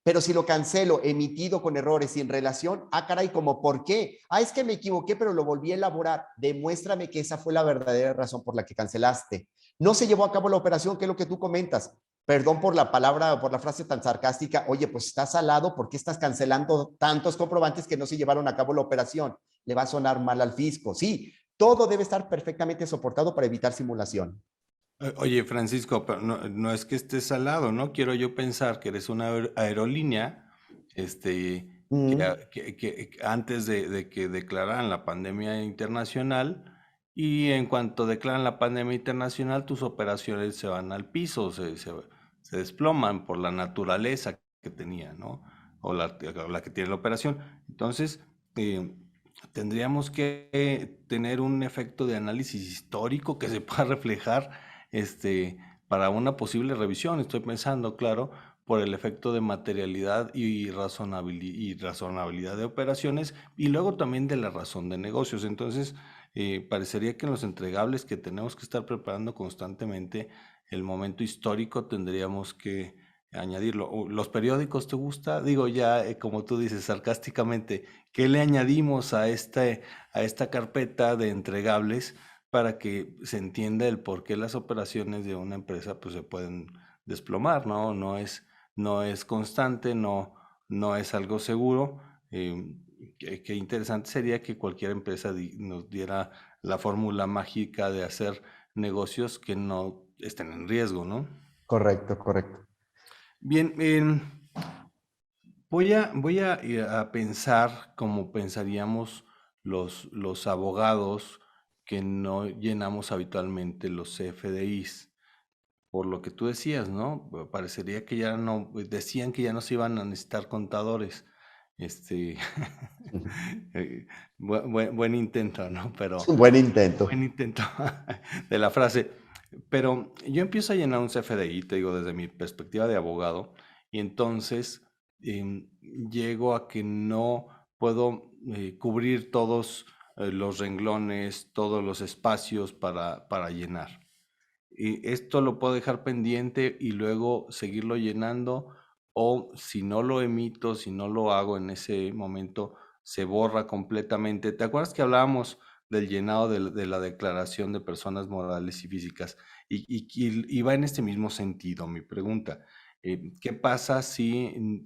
Pero si lo cancelo emitido con errores sin relación, ah, caray, ¿cómo por qué? Ah, es que me equivoqué, pero lo volví a elaborar. Demuéstrame que esa fue la verdadera razón por la que cancelaste. No se llevó a cabo la operación, que es lo que tú comentas. Perdón por la palabra, por la frase tan sarcástica. Oye, pues estás salado, ¿por qué estás cancelando tantos comprobantes que no se llevaron a cabo la operación? Le va a sonar mal al fisco. Sí, todo debe estar perfectamente soportado para evitar simulación. Oye, Francisco, pero no es que estés al lado, ¿no? Quiero yo pensar que eres una aerolínea, Mm. que antes de que declararan la pandemia internacional, y en cuanto declaran la pandemia internacional, tus operaciones se van al piso, se desploman por la naturaleza que tenía, ¿no? O la que tiene la operación. Entonces, tendríamos que tener un efecto de análisis histórico que se pueda reflejar este, para una posible revisión. Estoy pensando, claro, por el efecto de materialidad y razonabilidad de operaciones y luego también de la razón de negocios. Entonces, parecería que en los entregables que tenemos que estar preparando constantemente, el momento histórico tendríamos que añadirlo. ¿Los periódicos te gusta? Digo ya, como tú dices, sarcásticamente, ¿qué le añadimos a esta carpeta de entregables para que se entienda el por qué las operaciones de una empresa pues, se pueden desplomar, ¿no? No es constante, no es algo seguro. Qué interesante sería que cualquier empresa nos diera la fórmula mágica de hacer negocios que no estén en riesgo, ¿no? Correcto, correcto. Bien, voy a pensar como pensaríamos los abogados que no llenamos habitualmente los CFDIs. Por lo que tú decías, ¿no? Parecería que ya no, decían que ya no se iban a necesitar contadores. Este, buen intento, ¿no? Pero, Un buen intento. buen intento de la frase. Pero yo empiezo a llenar un CFDI, te digo, desde mi perspectiva de abogado, y entonces llego a que no puedo cubrir todos los renglones, todos los espacios para llenar. Y esto lo puedo dejar pendiente y luego seguirlo llenando, o si no lo emito, si no lo hago en ese momento, se borra completamente. ¿Te acuerdas que hablábamos del llenado de la declaración de personas morales y físicas? Y va en este mismo sentido mi pregunta. ¿Qué pasa si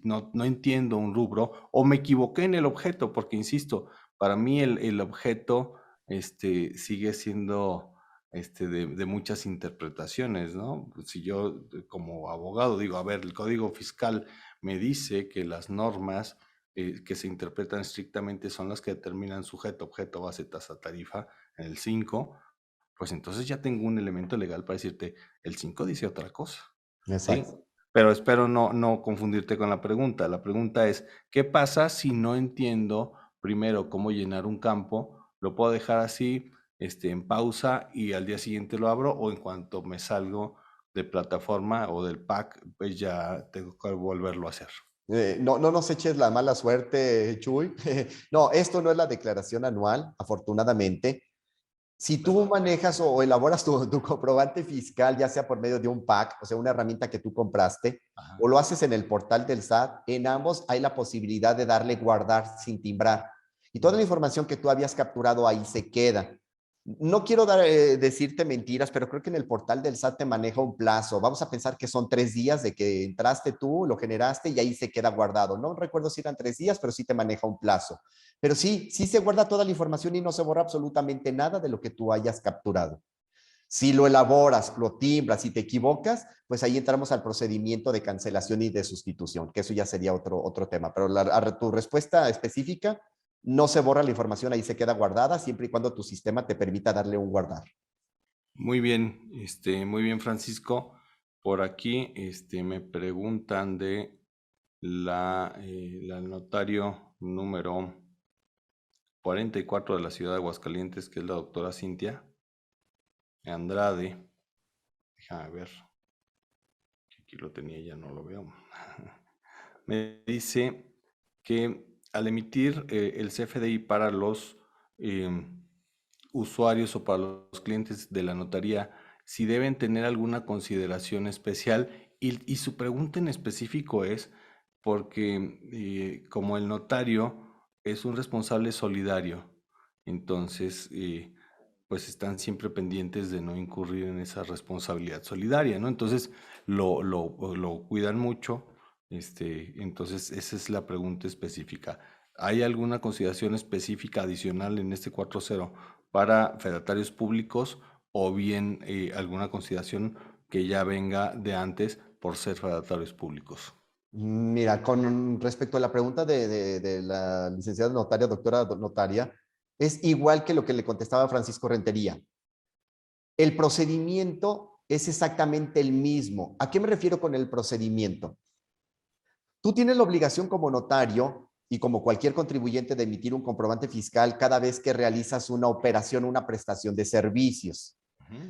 no entiendo un rubro o me equivoqué en el objeto? Porque, insisto, para mí el objeto sigue siendo de muchas interpretaciones, ¿no? Si yo como abogado digo, a ver, el Código Fiscal me dice que las normas que se interpretan estrictamente son las que determinan sujeto, objeto, base, tasa, tarifa en el 5, pues entonces ya tengo un elemento legal para decirte, el 5 dice otra cosa, ¿sí? Exacto. Pero espero no confundirte con la pregunta. La pregunta es, ¿qué pasa si no entiendo primero cómo llenar un campo? ¿Lo puedo dejar así, en pausa y al día siguiente lo abro, o en cuanto me salgo de plataforma o del pack, pues ya tengo que volverlo a hacer? No nos eches la mala suerte, Chuy. No, esto no es la declaración anual, afortunadamente. Si tú Perdón. manejas o elaboras tu comprobante fiscal, ya sea por medio de un PAC, o sea, una herramienta que tú compraste, Ajá. o lo haces en el portal del SAT, en ambos hay la posibilidad de darle guardar sin timbrar. Y toda la información que tú habías capturado ahí se queda. No quiero decirte mentiras, pero creo que en el portal del SAT te maneja un plazo. Vamos a pensar que son 3 días de que entraste tú, lo generaste y ahí se queda guardado. No recuerdo si eran 3 días, pero sí te maneja un plazo. Pero sí, sí se guarda toda la información y no se borra absolutamente nada de lo que tú hayas capturado. Si lo elaboras, lo timbras y te equivocas, pues ahí entramos al procedimiento de cancelación y de sustitución, que eso ya sería otro tema. Pero a tu respuesta específica, no se borra la información, ahí se queda guardada, siempre y cuando tu sistema te permita darle un guardar. Muy bien, Francisco. Por aquí, me preguntan de la notario número 44 de la ciudad de Aguascalientes, que es la doctora Cintia Andrade. Déjame ver, que aquí lo tenía, ya no lo veo. Me dice que al emitir el CFDI para los usuarios o para los clientes de la notaría, si deben tener alguna consideración especial, y su pregunta en específico es porque como el notario es un responsable solidario, entonces pues están siempre pendientes de no incurrir en esa responsabilidad solidaria, ¿no? Entonces lo cuidan mucho, entonces esa es la pregunta específica. ¿Hay alguna consideración específica adicional en este 4.0 para fedatarios públicos, o bien alguna consideración que ya venga de antes por ser fedatarios públicos? Mira, con respecto a la pregunta de la licenciada notaria, doctora notaria, es igual que lo que le contestaba Francisco Rentería. El procedimiento es exactamente el mismo. ¿A qué me refiero con el procedimiento? Tú tienes la obligación como notario y como cualquier contribuyente de emitir un comprobante fiscal cada vez que realizas una operación, una prestación de servicios.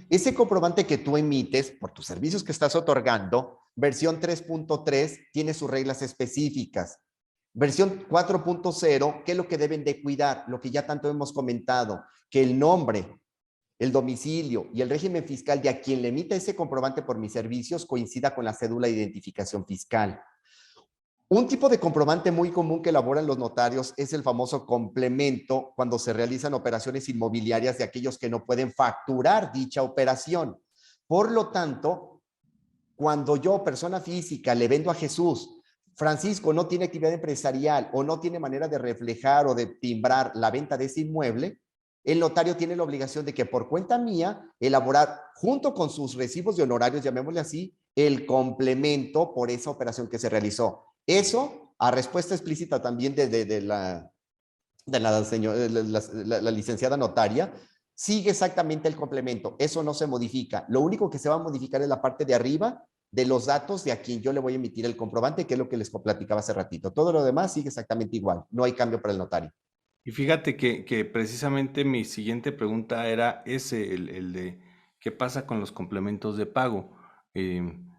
Ese comprobante que tú emites por tus servicios que estás otorgando, versión 3.3, tiene sus reglas específicas. Versión 4.0, ¿qué es lo que deben de cuidar? Lo que ya tanto hemos comentado, que el nombre, el domicilio y el régimen fiscal de a quien le emita ese comprobante por mis servicios coincida con la cédula de identificación fiscal. Un tipo de comprobante muy común que elaboran los notarios es el famoso complemento cuando se realizan operaciones inmobiliarias de aquellos que no pueden facturar dicha operación. Por lo tanto, cuando yo, persona física, le vendo a Jesús, Francisco no tiene actividad empresarial o no tiene manera de reflejar o de timbrar la venta de ese inmueble, el notario tiene la obligación de que por cuenta mía elaborar junto con sus recibos de honorarios, llamémosle así, el complemento por esa operación que se realizó. Eso, a respuesta explícita también de la licenciada notaria, sigue exactamente el complemento. Eso no se modifica. Lo único que se va a modificar es la parte de arriba de los datos de a quien yo le voy a emitir el comprobante, que es lo que les platicaba hace ratito. Todo lo demás sigue exactamente igual. No hay cambio para el notario. Y fíjate que precisamente mi siguiente pregunta era ese, el de qué pasa con los complementos de pago. Em,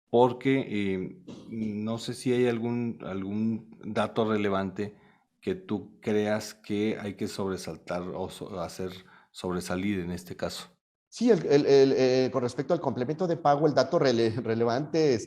Porque no sé si hay algún dato relevante que tú creas que hay que sobresaltar o hacer sobresalir en este caso. Sí, con respecto al complemento de pago, el dato relevante,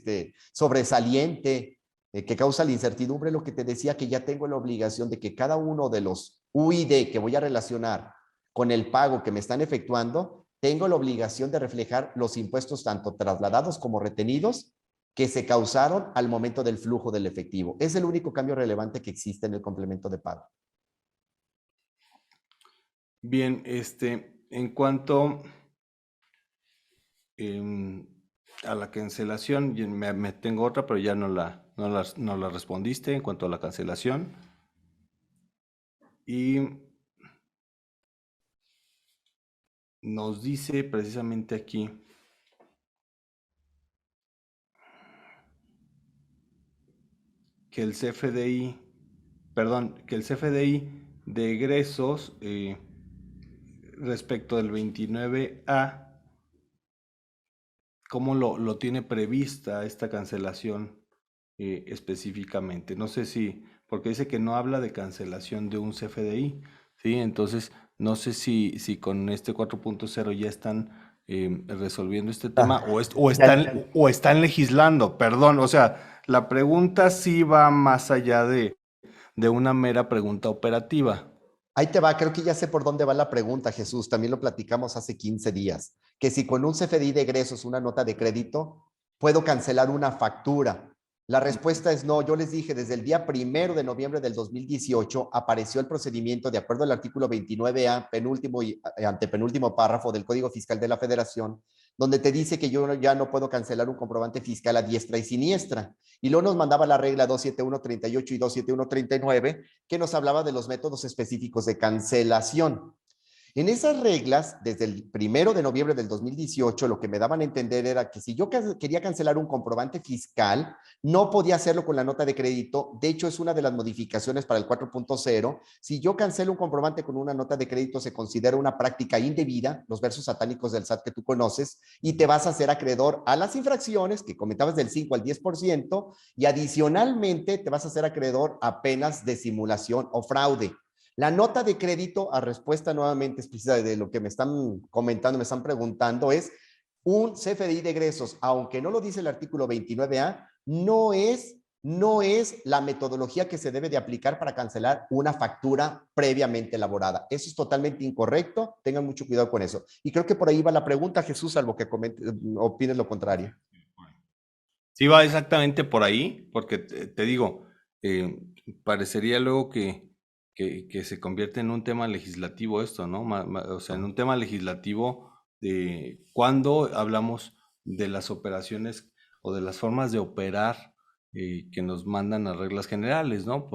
sobresaliente, que causa la incertidumbre, lo que te decía que ya tengo la obligación de que cada uno de los UID que voy a relacionar con el pago que me están efectuando, tengo la obligación de reflejar los impuestos tanto trasladados como retenidos que se causaron al momento del flujo del efectivo. Es el único cambio relevante que existe en el complemento de pago. Bien, en cuanto a la cancelación, y me tengo otra, pero ya no la respondiste en cuanto a la cancelación. Y nos dice precisamente aquí que el CFDI, perdón, que el CFDI de egresos respecto del 29A, ¿cómo lo tiene prevista esta cancelación específicamente? No sé si, porque dice que no habla de cancelación de un CFDI, ¿sí? Entonces, no sé si con este 4.0 ya están resolviendo este tema Ah, o están legislando, perdón, o sea, la pregunta sí va más allá de una mera pregunta operativa. ahí te va, creo que ya sé por dónde va la pregunta, Jesús. También lo platicamos hace 15 días. Que si con un CFDI de egresos, una nota de crédito, puedo cancelar una factura. La respuesta es no. Yo les dije, desde el día 1 de noviembre del 2018 apareció el procedimiento de acuerdo al artículo 29A, penúltimo y antepenúltimo párrafo del Código Fiscal de la Federación, donde te dice que yo ya no puedo cancelar un comprobante fiscal a diestra y siniestra. Y luego nos mandaba la regla 27138 y 27139, que nos hablaba de los métodos específicos de cancelación. En esas reglas, desde el 1 de noviembre del 2018, lo que me daban a entender era que si yo quería cancelar un comprobante fiscal, no podía hacerlo con la nota de crédito. De hecho, es una de las modificaciones para el 4.0. Si yo cancelo un comprobante con una nota de crédito, se considera una práctica indebida, los versos satánicos del SAT que tú conoces, y te vas a hacer acreedor a las infracciones que comentabas del 5 al 10%, y adicionalmente te vas a hacer acreedor a penas de simulación o fraude. La nota de crédito, a respuesta nuevamente explícita de lo que me están comentando, me están preguntando, es un CFDI de egresos, aunque no lo dice el artículo 29A, no es la metodología que se debe de aplicar para cancelar una factura previamente elaborada. Eso es totalmente incorrecto, tengan mucho cuidado con eso. Y creo que por ahí va la pregunta, Jesús, salvo que opines lo contrario. Sí, va exactamente por ahí, porque te digo, eh, parecería luego que se convierte en un tema legislativo esto, ¿no? O sea, en un tema legislativo de cuando hablamos de las operaciones o de las formas de operar que nos mandan a reglas generales, ¿no?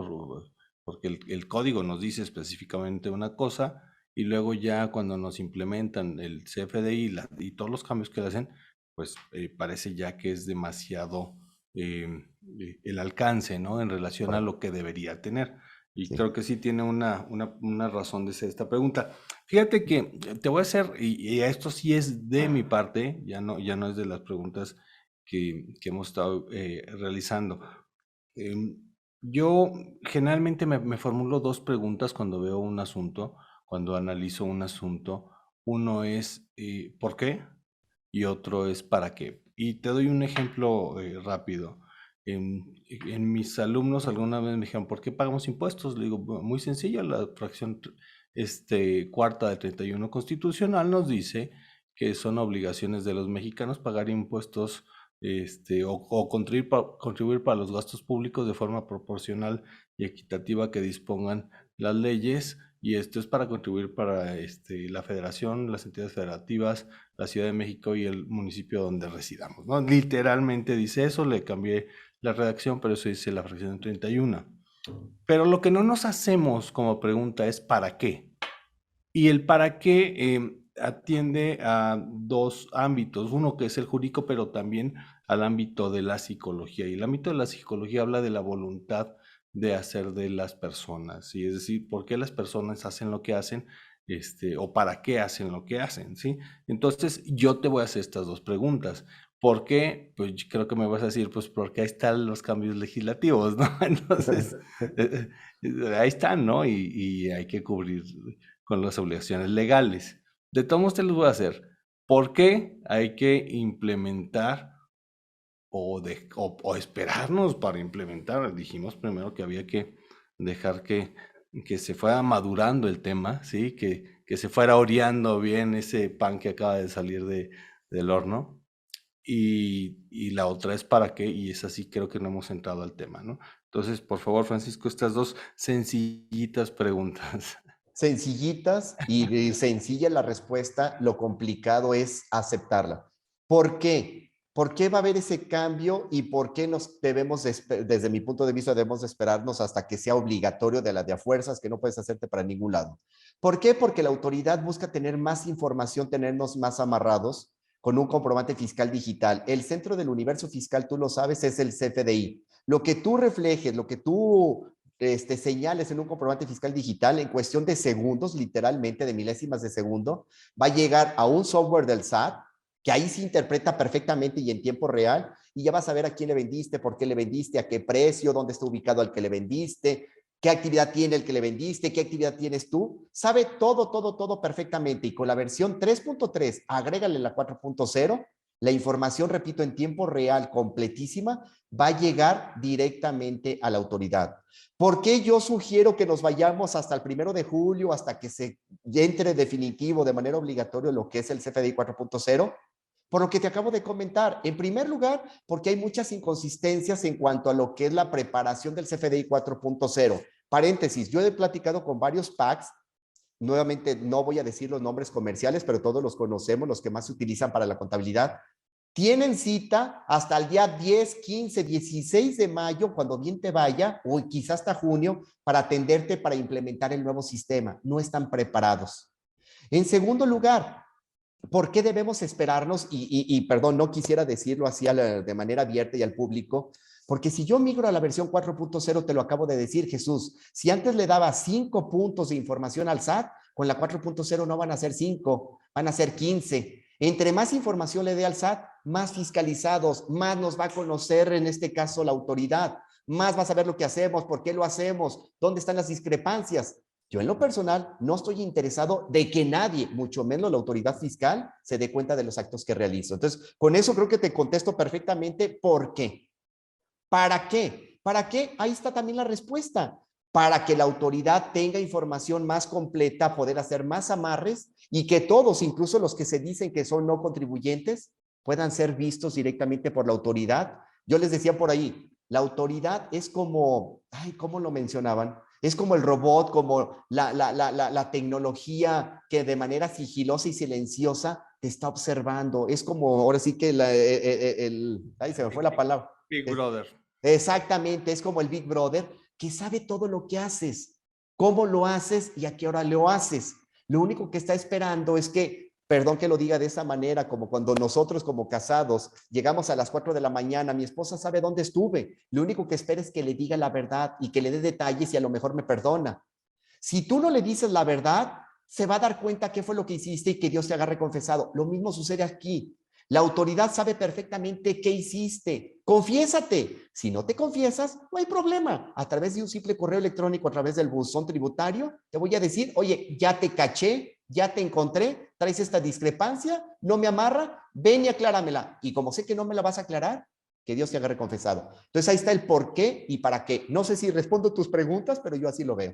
Porque el código nos dice específicamente una cosa y luego ya cuando nos implementan el CFDI y todos los cambios que le hacen, pues parece ya que es demasiado el alcance, ¿no? En relación a lo que debería tener. Y Sí. creo que sí tiene una razón de ser esta pregunta. Fíjate que te voy a hacer, y esto sí es de mi parte, ya no es de las preguntas que hemos estado realizando. Em, yo generalmente me formulo dos preguntas cuando veo un asunto, cuando analizo un asunto. Uno es ¿por qué? Y otro es ¿para qué? Y te doy un ejemplo rápido. En mis alumnos alguna vez me dijeron, ¿por qué pagamos impuestos? Le digo, muy sencillo, la fracción cuarta de 31 constitucional nos dice que son obligaciones de los mexicanos pagar impuestos o contribuir para los gastos públicos de forma proporcional y equitativa que dispongan las leyes, y esto es para contribuir para la federación, las entidades federativas, la Ciudad de México y el municipio donde residamos, ¿no? Literalmente dice eso, le cambié la redacción, pero eso dice la fracción 31. Pero lo que no nos hacemos como pregunta es ¿para qué? Y el para qué atiende a dos ámbitos, uno que es el jurídico, pero también al ámbito de la psicología. Y el ámbito de la psicología habla de la voluntad de hacer de las personas, ¿sí? Es decir, por qué las personas hacen lo que hacen, o para qué hacen lo que hacen, ¿sí? Entonces, yo te voy a hacer estas dos preguntas. ¿Por qué? Pues creo que me vas a decir, pues porque ahí están los cambios legislativos, ¿no? Entonces, ahí están, ¿no? Y hay que cubrir con las obligaciones legales. De todos modos te los voy a hacer. ¿Por qué hay que implementar o esperarnos para implementar? Dijimos primero que había que dejar que se fuera madurando el tema, ¿sí? Que se fuera oreando bien ese pan que acaba de salir del horno. Y la otra es para qué, y es así, creo que no hemos entrado al tema, ¿no? Entonces, por favor, Francisco, estas dos sencillitas preguntas. Sencillitas y sencilla la respuesta, lo complicado es aceptarla. ¿Por qué? ¿Por qué va a haber ese cambio y por qué nos debemos, desde mi punto de vista, debemos esperarnos hasta que sea obligatorio de la de a fuerzas, que no puedes hacerte para ningún lado? ¿Por qué? Porque la autoridad busca tener más información, tenernos más amarrados con un comprobante fiscal digital. El centro del universo fiscal, tú lo sabes, es el CFDI. Lo que tú reflejes, lo que tú señales en un comprobante fiscal digital en cuestión de segundos, literalmente de milésimas de segundo, va a llegar a un software del SAT que ahí se interpreta perfectamente y en tiempo real, y ya vas a ver a quién le vendiste, por qué le vendiste, a qué precio, dónde está ubicado al que le vendiste, qué actividad tiene el que le vendiste, qué actividad tienes tú. Sabe todo, todo, todo perfectamente. Y con la versión 3.3, agrégale la 4.0, la información, repito, en tiempo real, completísima, va a llegar directamente a la autoridad. ¿Por qué yo sugiero que nos vayamos hasta el 1 de julio, hasta que se entre definitivo de manera obligatoria lo que es el CFDI 4.0? Por lo que te acabo de comentar. En primer lugar, porque hay muchas inconsistencias en cuanto a lo que es la preparación del CFDI 4.0. Paréntesis, yo he platicado con varios PACs. Nuevamente, no voy a decir los nombres comerciales, pero todos los conocemos, los que más se utilizan para la contabilidad. Tienen cita hasta el día 10, 15, 16 de mayo, cuando bien te vaya, o quizás hasta junio, para atenderte para implementar el nuevo sistema. No están preparados. En segundo lugar, ¿por qué debemos esperarnos? Perdón, no quisiera decirlo así de manera abierta y al público, porque si yo migro a la versión 4.0, te lo acabo de decir, Jesús, si antes le daba 5 puntos de información al SAT, con la 4.0 no van a ser 5, van a ser 15. Entre más información le dé al SAT, más fiscalizados, más nos va a conocer en este caso la autoridad, más va a saber lo que hacemos, por qué lo hacemos, dónde están las discrepancias. Yo en lo personal no estoy interesado de que nadie, mucho menos la autoridad fiscal, se dé cuenta de los actos que realizo. Entonces, con eso creo que te contesto perfectamente por qué. ¿Para qué? ¿Para qué? Ahí está también la respuesta. Para que la autoridad tenga información más completa, poder hacer más amarres y que todos, incluso los que se dicen que son no contribuyentes, puedan ser vistos directamente por la autoridad. Yo les decía por ahí, la autoridad es como, ay, ¿cómo lo mencionaban? Es como el robot, como la tecnología que de manera sigilosa y silenciosa te está observando. Es como, ahora sí que ay, se me fue la palabra. Big Brother. Exactamente, es como el Big Brother que sabe todo lo que haces, cómo lo haces y a qué hora lo haces. Lo único que está esperando es que Perdón que lo diga de esa manera, como cuando nosotros como casados llegamos a las 4 de la mañana, mi esposa sabe dónde estuve, lo único que espera es que le diga la verdad y que le dé detalles y a lo mejor me perdona. Si tú no le dices la verdad, se va a dar cuenta qué fue lo que hiciste y que Dios te haga reconfesado. Lo mismo sucede aquí. La autoridad sabe perfectamente qué hiciste. Confiésate. Si no te confiesas, no hay problema. A través de un simple correo electrónico, a través del buzón tributario, te voy a decir, oye, ya te caché, ya te encontré, traes esta discrepancia, no me amarra, ven y acláramela. Y como sé que no me la vas a aclarar, que Dios te haga reconfesado. Entonces ahí está el por qué y para qué. No sé si respondo tus preguntas, pero yo así lo veo.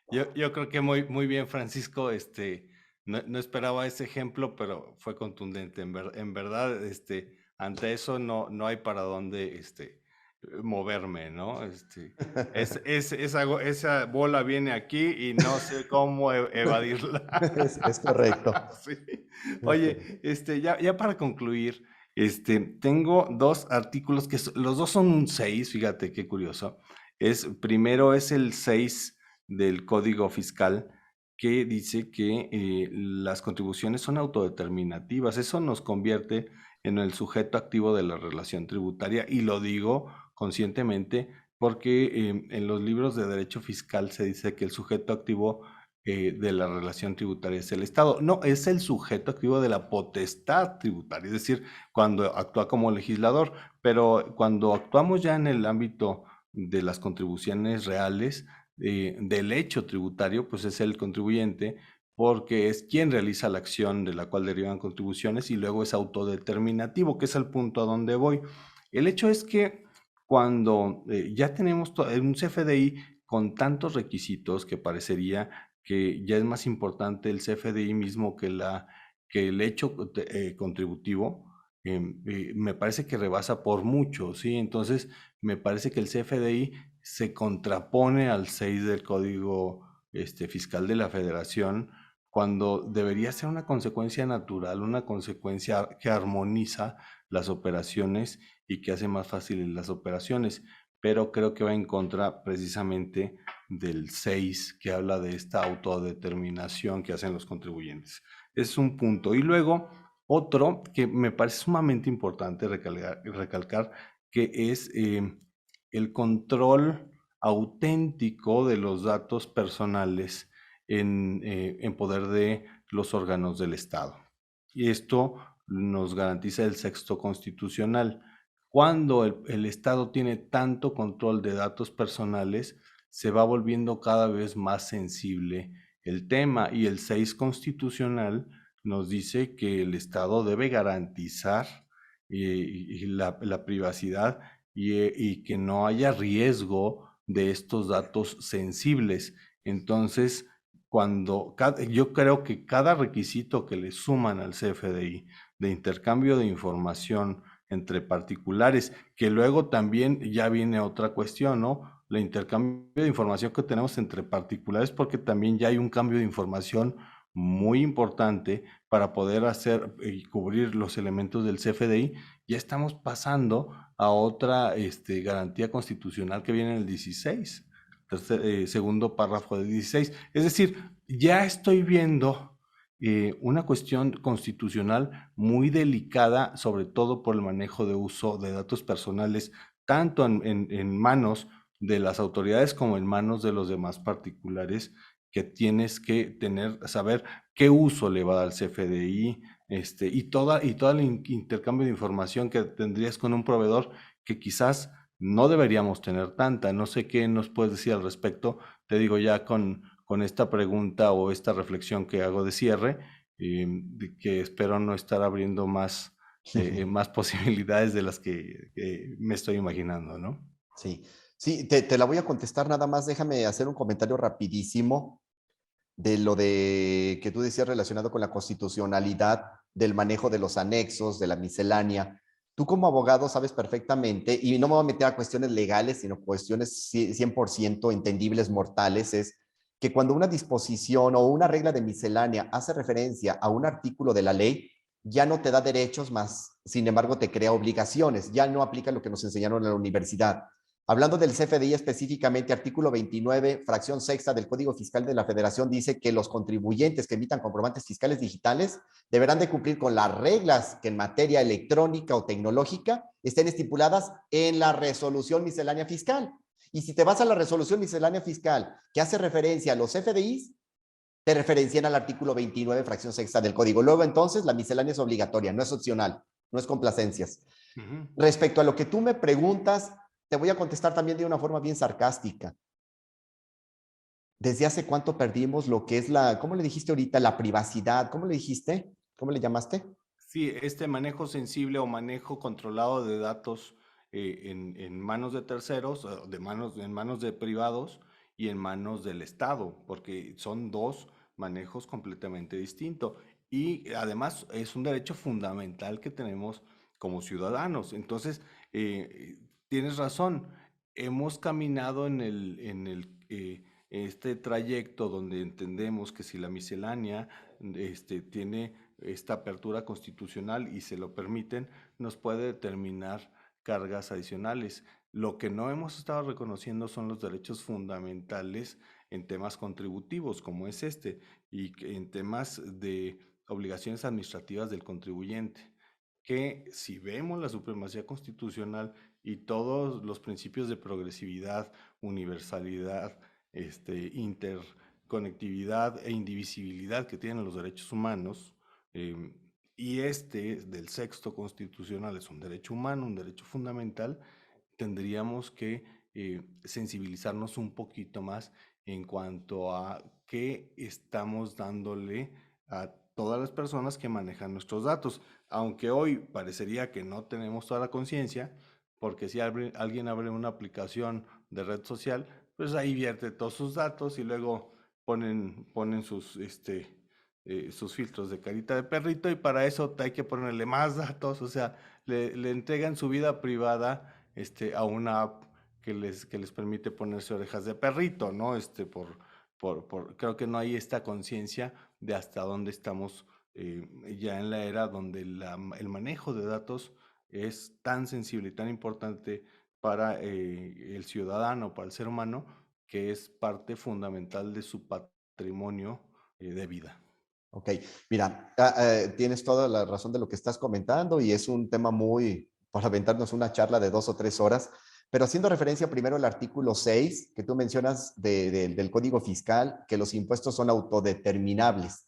Yo creo que muy bien, Francisco. No esperaba ese ejemplo, pero fue contundente. En verdad, ante eso no hay para dónde moverme, ¿no? Esa bola viene aquí y no sé cómo evadirla. Es correcto. Sí. Oye, ya para concluir, tengo dos artículos los dos son un 6, fíjate qué curioso. Primero es el 6 del Código Fiscal, que dice que las contribuciones son autodeterminativas. Eso nos convierte en el sujeto activo de la relación tributaria, y lo digo conscientemente porque en los libros de derecho fiscal se dice que el sujeto activo de la relación tributaria es el Estado. No, es el sujeto activo de la potestad tributaria, es decir, cuando actúa como legislador, pero cuando actuamos ya en el ámbito de las contribuciones reales, del hecho tributario, pues es el contribuyente, porque es quien realiza la acción de la cual derivan contribuciones, y luego es autodeterminativo, que es el punto a donde voy. El hecho es que cuando ya tenemos un CFDI con tantos requisitos, que parecería que ya es más importante el CFDI mismo que el hecho contributivo, me parece que rebasa por mucho, ¿sí? Entonces, me parece que el CFDI se contrapone al 6 del Código Fiscal de la Federación, cuando debería ser una consecuencia natural, una consecuencia que armoniza las operaciones y que hace más fáciles las operaciones, pero creo que va en contra precisamente del 6, que habla de esta autodeterminación que hacen los contribuyentes. Es un punto. Y luego otro que me parece sumamente importante recalcar, que es el control auténtico de los datos personales en poder de los órganos del Estado. Y esto nos garantiza el sexto constitucional. Cuando el Estado tiene tanto control de datos personales, se va volviendo cada vez más sensible el tema, y el 6 constitucional nos dice que el Estado debe garantizar la privacidad y que no haya riesgo de estos datos sensibles. Entonces, yo creo que cada requisito que le suman al CFDI de intercambio de información entre particulares, que luego también ya viene otra cuestión, ¿no? El intercambio de información que tenemos entre particulares, porque también ya hay un cambio de información muy importante para poder hacer y cubrir los elementos del CFDI. Ya estamos pasando a otra garantía constitucional que viene en el 16, segundo párrafo del 16. Es decir, ya estoy viendo una cuestión constitucional muy delicada, sobre todo por el manejo de uso de datos personales, tanto en manos de las autoridades como en manos de los demás particulares, que tienes que saber qué uso le va a dar el CFDI, y todo el intercambio de información que tendrías con un proveedor, que quizás no deberíamos tener tanta. No sé qué nos puedes decir al respecto. Te digo, ya con esta pregunta o esta reflexión que hago de cierre, que espero no estar abriendo más posibilidades de las que me estoy imaginando, ¿no? Sí, sí, te la voy a contestar nada más. Déjame hacer un comentario rapidísimo de lo de que tú decías relacionado con la constitucionalidad del manejo de los anexos, de la miscelánea. Tú como abogado sabes perfectamente, y no me voy a meter a cuestiones legales, sino cuestiones 100% entendibles, mortales, es que cuando una disposición o una regla de miscelánea hace referencia a un artículo de la ley, ya no te da derechos más, sin embargo te crea obligaciones, ya no aplica lo que nos enseñaron en la universidad. Hablando del CFDI específicamente, artículo 29, fracción sexta del Código Fiscal de la Federación dice que los contribuyentes que emitan comprobantes fiscales digitales deberán de cumplir con las reglas que en materia electrónica o tecnológica estén estipuladas en la resolución miscelánea fiscal. Y si te vas a la resolución miscelánea fiscal que hace referencia a los CFDIs, te referencian al artículo 29, fracción sexta del Código. Luego, entonces, la miscelánea es obligatoria, no es opcional, no es complacencias. Ujú. Respecto a lo que tú me preguntas, te voy a contestar también de una forma bien sarcástica. ¿Desde hace cuánto perdimos lo que es la, ¿cómo le dijiste ahorita? La privacidad, ¿cómo le dijiste? ¿Cómo le llamaste? Sí, este manejo sensible o manejo controlado de datos en manos de terceros, en manos de privados y en manos del Estado, porque son dos manejos completamente distintos. Y además es un derecho fundamental que tenemos como ciudadanos. Entonces, tienes razón, hemos caminado este trayecto donde entendemos que si la miscelánea tiene esta apertura constitucional y se lo permiten, nos puede determinar cargas adicionales. Lo que no hemos estado reconociendo son los derechos fundamentales en temas contributivos, como es y en temas de obligaciones administrativas del contribuyente, que si vemos la supremacía constitucional y todos los principios de progresividad, universalidad, interconectividad e indivisibilidad que tienen los derechos humanos, eh, y del sexto constitucional es un derecho humano, un derecho fundamental, tendríamos que sensibilizarnos un poquito más en cuanto a qué estamos dándole a todas las personas que manejan nuestros datos. Aunque hoy parecería que no tenemos toda la conciencia, porque si alguien abre una aplicación de red social, pues ahí vierte todos sus datos y luego ponen sus filtros de carita de perrito y para eso hay que ponerle más datos, o sea, le entregan su vida privada a una app que les permite ponerse orejas de perrito, ¿no? Creo que no hay esta conciencia de hasta dónde estamos ya en la era donde el manejo de datos es tan sensible y tan importante para el ciudadano, para el ser humano, que es parte fundamental de su patrimonio de vida. Ok, mira, tienes toda la razón de lo que estás comentando y es un tema muy, para aventarnos una charla de 2 o 3 horas, pero haciendo referencia primero al artículo 6 que tú mencionas del Código Fiscal, que los impuestos son autodeterminables.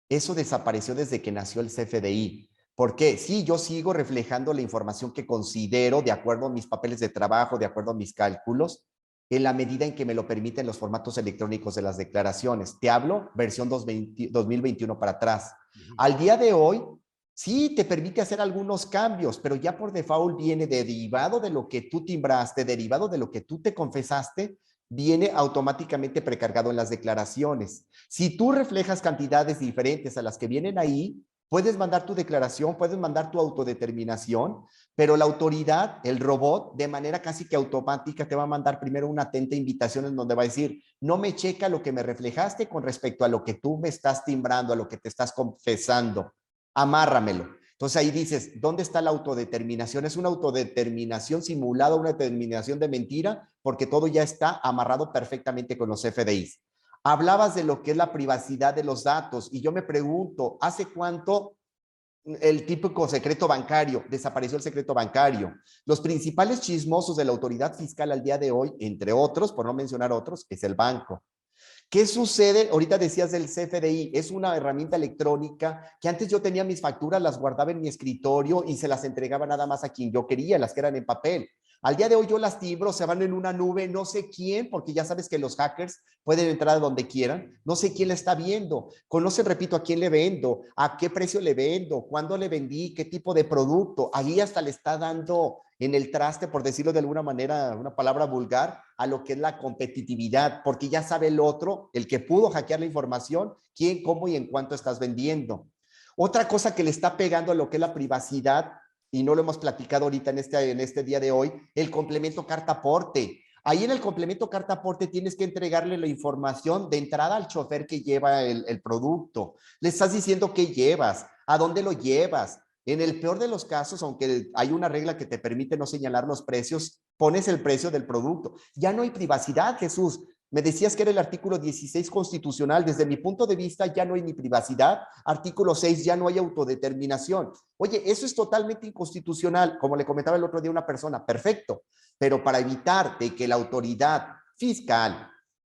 Eso desapareció desde que nació el CFDI. ¿Por qué? Sí, yo sigo reflejando la información que considero de acuerdo a mis papeles de trabajo, de acuerdo a mis cálculos, en la medida en que me lo permiten los formatos electrónicos de las declaraciones. Te hablo versión 2021 para atrás. Ujú. Al día de hoy, sí te permite hacer algunos cambios, pero ya por default viene derivado de lo que tú timbraste, derivado de lo que tú te confesaste, viene automáticamente precargado en las declaraciones. Si tú reflejas cantidades diferentes a las que vienen ahí, puedes mandar tu declaración, puedes mandar tu autodeterminación, pero la autoridad, el robot, de manera casi que automática te va a mandar primero una atenta invitación en donde va a decir, no me checa lo que me reflejaste con respecto a lo que tú me estás timbrando, a lo que te estás confesando. Amárramelo. Entonces ahí dices, ¿dónde está la autodeterminación? ¿Es una autodeterminación simulada, una determinación de mentira? Porque todo ya está amarrado perfectamente con los FDIs. Hablabas de lo que es la privacidad de los datos y yo me pregunto, ¿hace cuánto el típico secreto bancario, desapareció el secreto bancario? Los principales chismosos de la autoridad fiscal al día de hoy, entre otros, por no mencionar otros, es el banco. ¿Qué sucede? Ahorita decías del CFDI, es una herramienta electrónica que antes yo tenía mis facturas, las guardaba en mi escritorio y se las entregaba nada más a quien yo quería, las que eran en papel. Al día de hoy yo las timbro, se van en una nube, no sé quién, porque ya sabes que los hackers pueden entrar a donde quieran, no sé quién la está viendo, conocen, repito, a quién le vendo, a qué precio le vendo, cuándo le vendí, qué tipo de producto, ahí hasta le está dando en el traste, por decirlo de alguna manera, una palabra vulgar, a lo que es la competitividad, porque ya sabe el otro, el que pudo hackear la información, quién, cómo y en cuánto estás vendiendo. Otra cosa que le está pegando a lo que es la privacidad, y no lo hemos platicado ahorita en este día de hoy, el complemento carta aporte. Ahí en el complemento carta aporte tienes que entregarle la información de entrada al chofer que lleva el producto. Le estás diciendo qué llevas, a dónde lo llevas, En el peor de los casos, aunque hay una regla que te permite no señalar los precios, pones el precio del producto. Ya no hay privacidad, Jesús. Me decías que era el artículo 16 constitucional. Desde mi punto de vista, ya no hay ni privacidad. Artículo 6, ya no hay autodeterminación. Oye, eso es totalmente inconstitucional. Como le comentaba el otro día a una persona, perfecto. Pero para evitar de que la autoridad fiscal,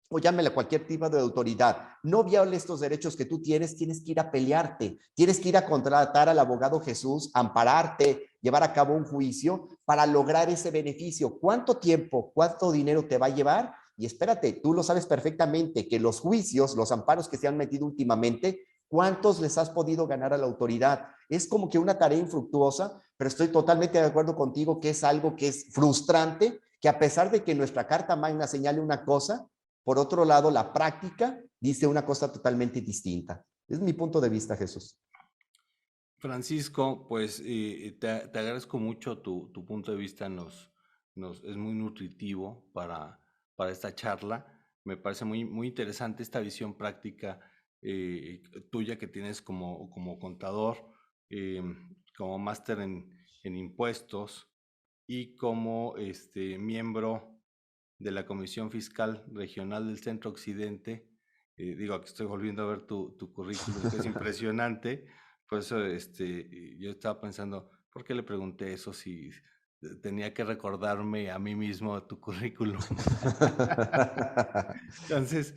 o llámele cualquier tipo de autoridad, no viole estos derechos que tú tienes, tienes que ir a pelearte, tienes que ir a contratar al abogado Jesús, ampararte, llevar a cabo un juicio para lograr ese beneficio. ¿Cuánto tiempo, cuánto dinero te va a llevar? Y espérate, tú lo sabes perfectamente que los juicios, los amparos que se han metido últimamente, ¿cuántos les has podido ganar a la autoridad? Es como que una tarea infructuosa, pero estoy totalmente de acuerdo contigo que es algo que es frustrante, que a pesar de que nuestra Carta Magna señale una cosa, por otro lado, la práctica dice una cosa totalmente distinta. Es mi punto de vista, Jesús. Francisco, pues te agradezco mucho tu punto de vista, es muy nutritivo para esta charla. Me parece muy interesante esta visión práctica tuya que tienes como contador, eh, como máster en impuestos y como miembro de la Comisión Fiscal Regional del Centro Occidente. Digo, aquí estoy volviendo a ver tu currículum, que es impresionante. Por eso yo estaba pensando, ¿por qué le pregunté eso si tenía que recordarme a mí mismo tu currículum? Entonces,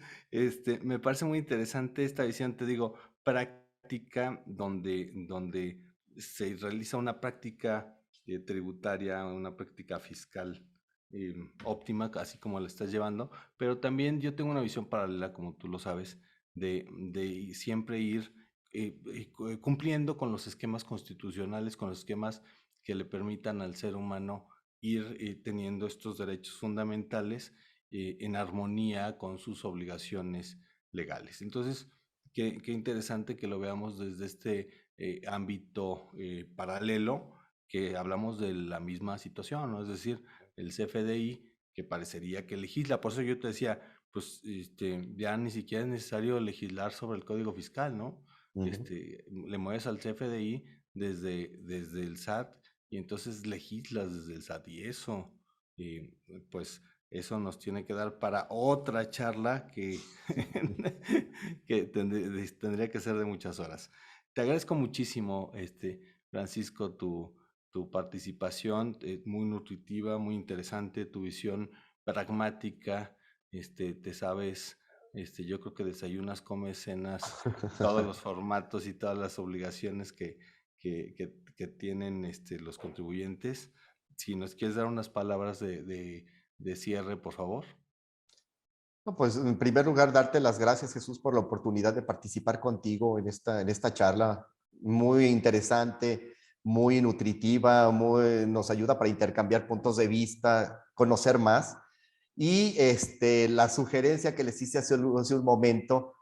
me parece muy interesante esta visión, te digo, práctica donde se realiza una práctica tributaria, una práctica fiscal óptima, así como la estás llevando, pero también yo tengo una visión paralela, como tú lo sabes, de siempre ir cumpliendo con los esquemas constitucionales, con los esquemas que le permitan al ser humano ir teniendo estos derechos fundamentales en armonía con sus obligaciones legales. Entonces, qué interesante que lo veamos desde este ámbito paralelo, que hablamos de la misma situación, ¿no? Es decir, el CFDI que parecería que legisla. Por eso yo te decía, pues ya ni siquiera es necesario legislar sobre el Código Fiscal, ¿no? Uh -huh. Le mueves al CFDI desde el SAT y entonces legislas desde el SAT y eso, eh, pues eso nos tiene que dar para otra charla que, que tendría que ser de muchas horas. Te agradezco muchísimo, Francisco, tu participación, muy nutritiva, muy interesante, tu visión pragmática, te sabes, yo creo que desayunas, comes, cenas, todos los formatos y todas las obligaciones que tienen los contribuyentes. Si nos quieres dar unas palabras de cierre, por favor. No, pues en primer lugar, darte las gracias, Jesús, por la oportunidad de participar contigo en esta charla muy interesante, muy nutritiva, nos ayuda para intercambiar puntos de vista, conocer más. Y la sugerencia que les hice hace un momento,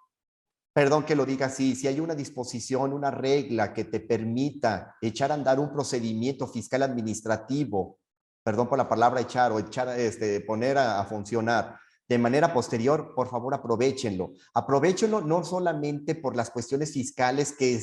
perdón que lo diga así, si hay una disposición, una regla que te permita echar a andar un procedimiento fiscal administrativo, perdón por la palabra echar o echar, poner a funcionar de manera posterior, por favor aprovechenlo. Aprovechenlo no solamente por las cuestiones fiscales que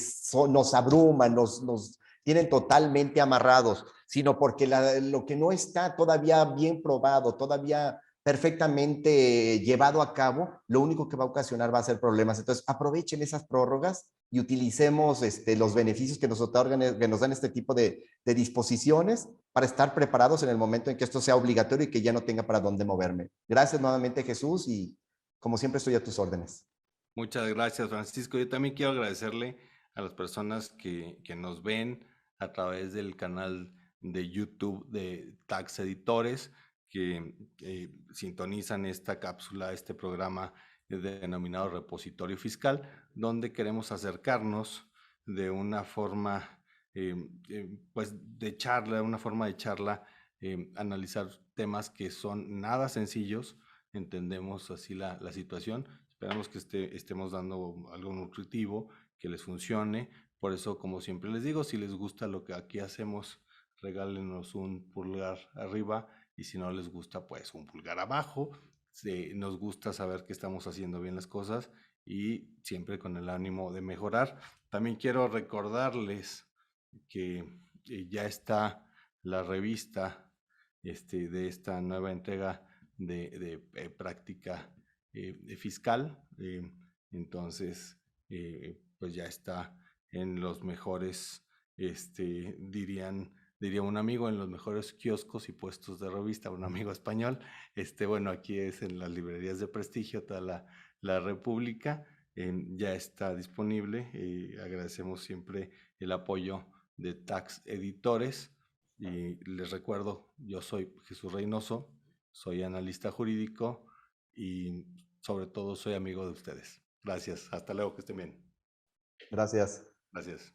nos abruman, nos tienen totalmente amarrados, sino porque lo que no está todavía bien probado, todavía perfectamente llevado a cabo, lo único que va a ocasionar va a ser problemas. Entonces, aprovechen esas prórrogas y utilicemos los beneficios que nos otorgan, que nos dan este tipo de disposiciones para estar preparados en el momento en que esto sea obligatorio y que ya no tenga para dónde moverme. Gracias nuevamente, Jesús, y como siempre estoy a tus órdenes. Muchas gracias, Francisco. Yo también quiero agradecerle a las personas que nos ven a través del canal de YouTube de Tax Editores, que sintonizan esta cápsula, este programa denominado Repositorio Fiscal, donde queremos acercarnos de una forma, pues, de charla, una forma de charla, analizar temas que son nada sencillos. Entendemos así la situación. Esperamos que estemos dando algo nutritivo, que les funcione. Por eso, como siempre les digo, si les gusta lo que aquí hacemos, regálenos un pulgar arriba y si no les gusta, pues un pulgar abajo. Nos gusta saber que estamos haciendo bien las cosas y siempre con el ánimo de mejorar. También quiero recordarles que ya está la revista de esta nueva entrega de práctica fiscal. Entonces, pues ya está en los mejores, diría un amigo, en los mejores kioscos y puestos de revista, un amigo español. Bueno, aquí es en las librerías de prestigio, toda la República. Ya está disponible. Agradecemos siempre el apoyo de Tax Editores. Y les recuerdo, yo soy Jesús Reynoso, soy analista jurídico y sobre todo soy amigo de ustedes. Gracias, hasta luego, que estén bien. Gracias. Gracias.